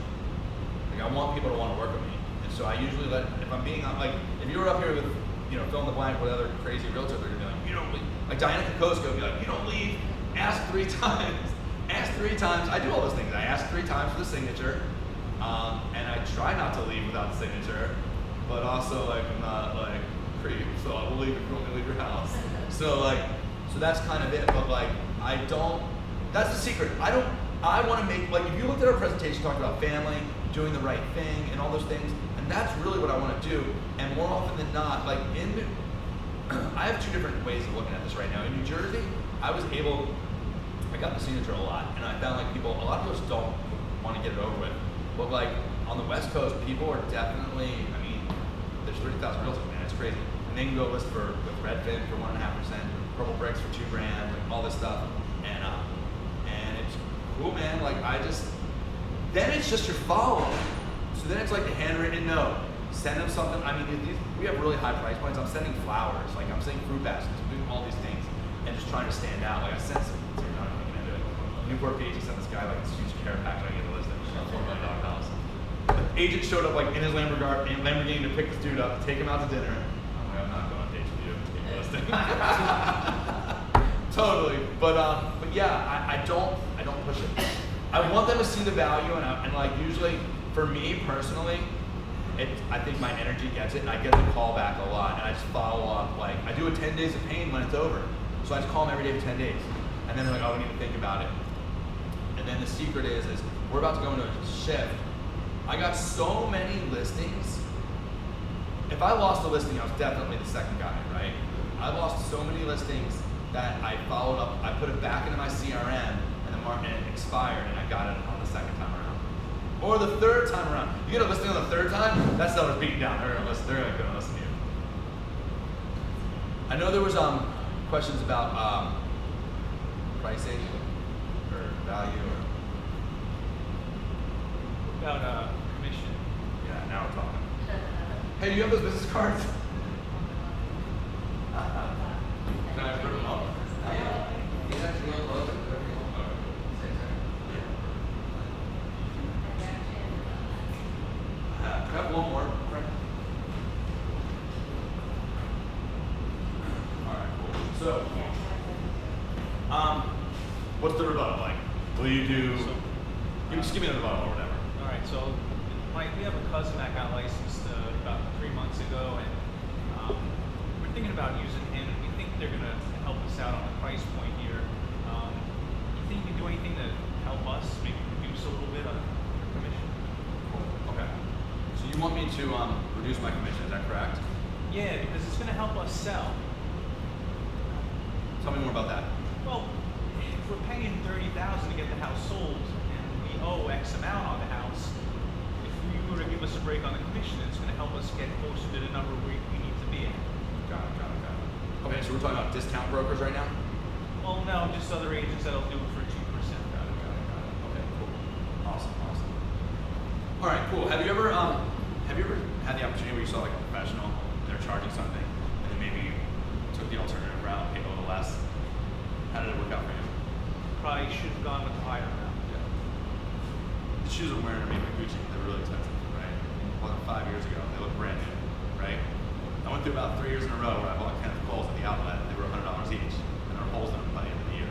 Like I want people to want to work with me, and so I usually let. If I'm being like, if you were up here with, you know, fill in the blank with other crazy realtor, they're gonna be like, you don't leave. Like Diana Kokosko would be like, you don't leave. Ask 3 times. Ask 3 times. I do all those things. I ask 3 times for the signature, and I try not to leave without the signature, but also like I'm not like creep, so I will leave if you want me to leave your house. So that's kind of it. But like I don't. That's the secret. I want to make, like, if you looked at our presentation talking about family, doing the right thing, and all those things, and that's really what I want to do. And more often than not, like I have 2 different ways of looking at this right now. In New Jersey, I got the signature a lot, and I found like a lot of people just don't want to get it over with. But like on the West Coast, people are definitely, I mean, there's 30,000 realtors, man, it's crazy. And they can go list with Redfin for 1.5%, Purple Bricks for $2,000, like all this stuff, and it's cool, man. Like then it's just your follow. So then it's like the handwritten note. Send them something. I mean, we have really high price points. I'm sending flowers, like I'm sending fruit baskets, I'm doing all these things, and just trying to stand out. Like I sent some. Newport Beach, he sent this guy like this huge care package. I get the list. It was a $4 million house. The agent showed up like in his Lamborghini to pick this dude up, to take him out to dinner. I'm like, I'm not going on dates with you. Keep listing. Totally, but yeah, I don't push it. I want them to see the value, and like usually for me personally, I think my energy gets it, and I get the call back a lot, and I just follow up. Like I do a 10 days of pain when it's over, so I just call them every day for 10 days, and then they're like, oh, we need to think about it. And then the secret is we're about to go into a shift. I got so many listings. If I lost a listing, I was definitely the second guy, right? I lost so many listings that I followed up. I put it back into my CRM, and the market expired, and I got it on the second time around, or the third time around. You get a listing on the third time, that seller's beaten down. They're gonna listen to you. I know there was questions about pricing or value or About commission. yeah. Now we're talking. Hey, do you have those business cards? Can I print them up? Can I have one more, Frank? Alright, cool. So, what's the rebuttal like? Will you do, just give me the rebuttal or whatever. All right, so we have a cousin that got licensed about 3 months ago, and we're thinking about using him, and we think they're going to help us out on the price point here. You think you can do anything to help us, maybe reduce a little bit on your commission? Okay. So you want me to reduce my commission, is that correct? Yeah, because it's going to help us sell. Tell me more about that. Well, if we're paying $30,000 to get the house sold, and owe X amount on the house, if you were to give us a break on the commission, it's gonna help us get closer to the number we need to be at. Got it. Okay, so we're talking about discount brokers right now? Well, no, just other agents that'll do it for 2%. Got it. Okay, cool. Awesome. All right, cool. Have you ever had the opportunity where you saw like a professional, they're charging something, and then maybe you took the alternative route, paid a little less? How did it work out for you? Probably should have gone with the higher amount. Yeah. The shoes I'm wearing are made by Gucci. They're really expensive, right? Well, 5 years ago, they look brand new, right? I went through about 3 years in a row where I bought Kenneth Coles at the outlet. They were $100 each, and there were holes in them by the end of the year.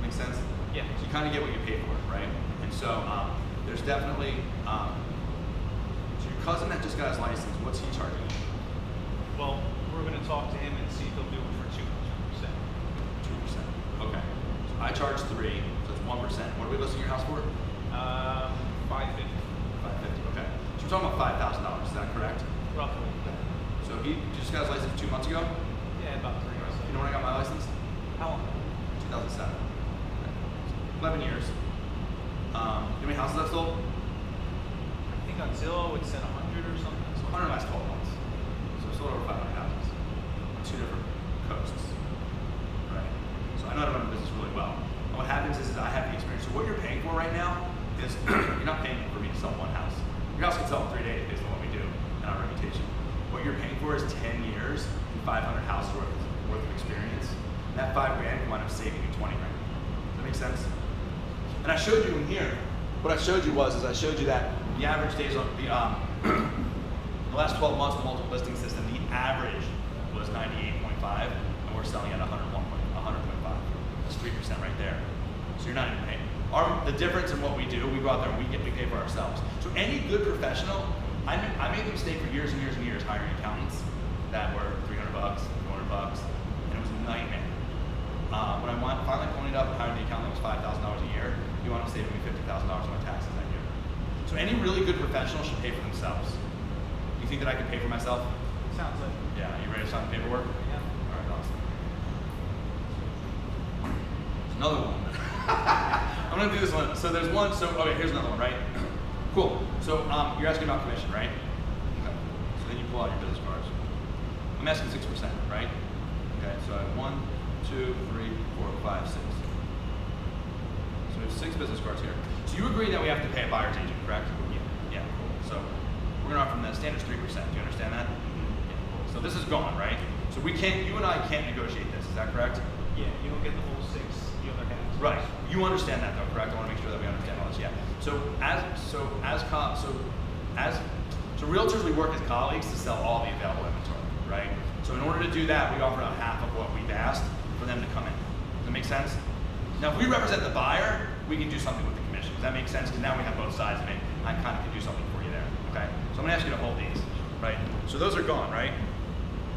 Make sense? Yeah. So you kind of get what you pay for, right? And so there's definitely so your cousin that just got his license, what's he charging you? Well, we're gonna talk to him and see if he'll do it for 2%. 2%. Okay. So I charge 3, so it's 1%. What are we listing your house for? 550, 550. Okay. So we're talking about $5,000. Is that correct? roughly. So he just got his license 2 months ago. Yeah, about 3 months. You know when I got my license? How long? 2007. Okay. 11 years. You know how many houses I've sold? I think on Zillow it said 100 or something. So 100 last 12 months. So I've sold over 500 houses on 2 different coasts. Right? So I know how to run a business really well. And what happens is I have the experience. So what you're paying for right now is you're not paying for me to sell one house. Your house can sell in 3 days based on what we do and our reputation. What you're paying for is 10 years and 500 houses worth of experience. And that $5 grand can wind up saving you 20 grand. Does that make sense? And I showed you in here, what I showed you I showed you that the average days on the last 12 months, the multiple listing system, the average was 98.5, and we're selling at 100.5. That's 3% right there. So you're not even paying. The difference in what we do, we go out there and we pay for ourselves. So any good professional, I made the mistake for years and years hiring accountants that were $300, $400, and it was a nightmare. When I finally ponied up and hired the accountant that was $5,000 a year, he wound up saving me $50,000 on my taxes that year. So any really good professional should pay for themselves. You think that I could pay for myself? Sounds like. Yeah, you ready to sign the paperwork? Yeah. All right, awesome. There's another one. I'm gonna do this one. So there's one, okay, here's another one, right? Cool. So you're asking about commission, right? Okay. So then you pull out your business cards. I'm asking 6%, right? Okay, so I have 1, 2, 3, 4, 5, 6. So we have 6 business cards here. So you agree that we have to pay a buyer's agent, correct? Yeah. Yeah, cool. So we're gonna offer them that standard's 3%. Do you understand that? Yeah, cool. So this is gone, right? So you and I can't negotiate this, is that correct? Yeah, you don't get the whole 6, the other half. Right. You understand that though, correct? I want to make sure that we understand all this. Yeah. So realtors, we work as colleagues to sell all the available inventory, right? So in order to do that, we offer out half of what we've asked for them to come in. Does that make sense? Now, if we represent the buyer, we can do something with the commission. Does that make sense? Because now we have both sides of it. I kind of can do something for you there. Okay. So I'm gonna ask you to hold these, right? So those are gone, right?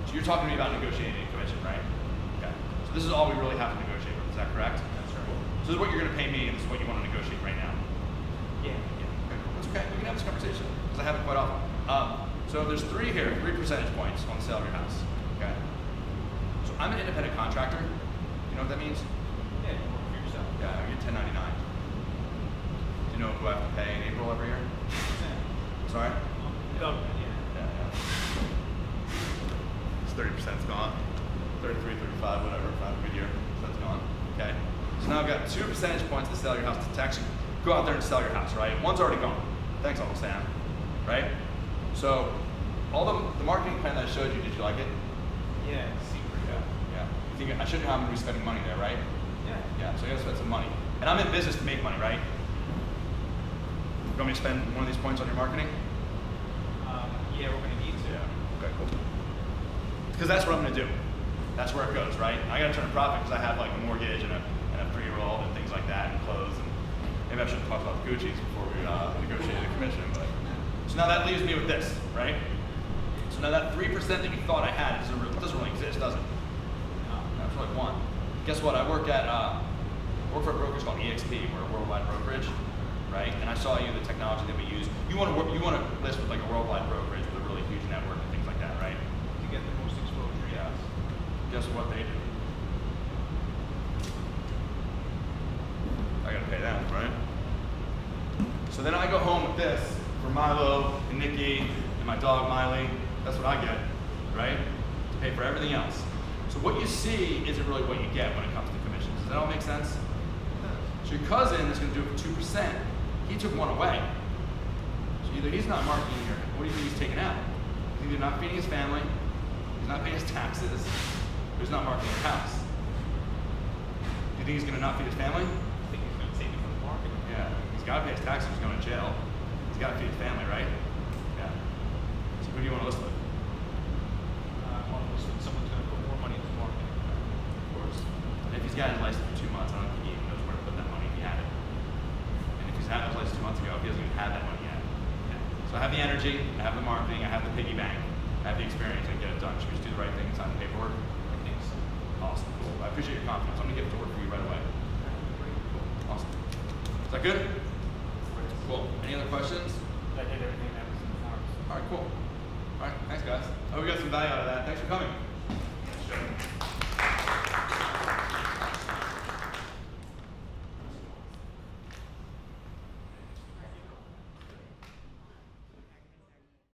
So you're talking to me about negotiating a commission, right? Okay. So this is all we really have to negotiate with. Is that correct? That's right. So this is what you're going to pay me, and this is what you want to negotiate right now. Yeah. Okay, cool. That's okay. We can have this conversation because I have it quite often. So there's 3 here, 3 percentage points on the sale of your house. Okay. So I'm an independent contractor. You know what that means? Yeah, you work for yourself. Yeah, I get 1099. Do you know who I have to pay in April every year? Sorry? Government, yeah. It's 30%'s gone. 33, 35, whatever, if I have a good year. So that's gone. Okay. So now I've got 2 percentage points to sell your house to actually go out there and sell your house, right? One's already gone. Thanks, Uncle Sam. Right? So all the marketing plan that I showed you, did you like it? Yeah, secret. Yeah. You think I showed you how I'm gonna be spending money there, right? Yeah. Yeah, so I gotta spend some money. And I'm in business to make money, right? You want me to spend one of these points on your marketing? Yeah, we're gonna need to. Yeah. Okay, cool. Because that's what I'm gonna do. That's where it goes, right? I gotta turn a profit because I have like a mortgage and a 3-year-old and things like that and clothes. And maybe I shouldn't talk about the Gucci's before we negotiated a commission, but. So now that leaves me with this, right? So now that 3% that you thought I had doesn't really exist, does it? No, that's like 1. Guess what? I work for a brokerage called EXP. We're a worldwide brokerage, right? And I saw the technology that we use. You want to list with like a worldwide brokerage with a really huge network and things like that, right? To get the most exposure. Yeah. Guess what they do? I gotta pay them, right? So then I go home with this for Milo and Nikki and my dog Miley. That's what I get, right? To pay for everything else. So what you see isn't really what you get when it comes to commissions. Does that all make sense? So your cousin is going to do it for 2%. He took one away. So either he's not marketing your, what do you think he's taking out? He's either not feeding his family, he's not paying his taxes, or he's not marketing his house. Do you think he's going to not feed his family? I think he's gonna take it from the market. Yeah. He's got to pay his taxes, he's going to jail. He's got to feed his family, right? Yeah. So who do you want to list with? On this one, someone's gonna put more money into marketing. Of course. And if he's got his license for 2 months, I don't think he even knows where to put that money if he had it. And if he's had his license 2 months ago, he doesn't even have that money yet. Yeah. So I have the energy, I have the marketing, I have the piggy bank, I have the experience, and get it done. Should we just do the right thing and sign the paperwork? I think so. Awesome, cool. I appreciate your confidence. I'm gonna get it to work for you right away. Cool. Awesome. Is that good? Cool. Any other questions? I did everything that was in the forms. All right, cool. All right, thanks guys. I hope we got some value out of that. Thanks for coming.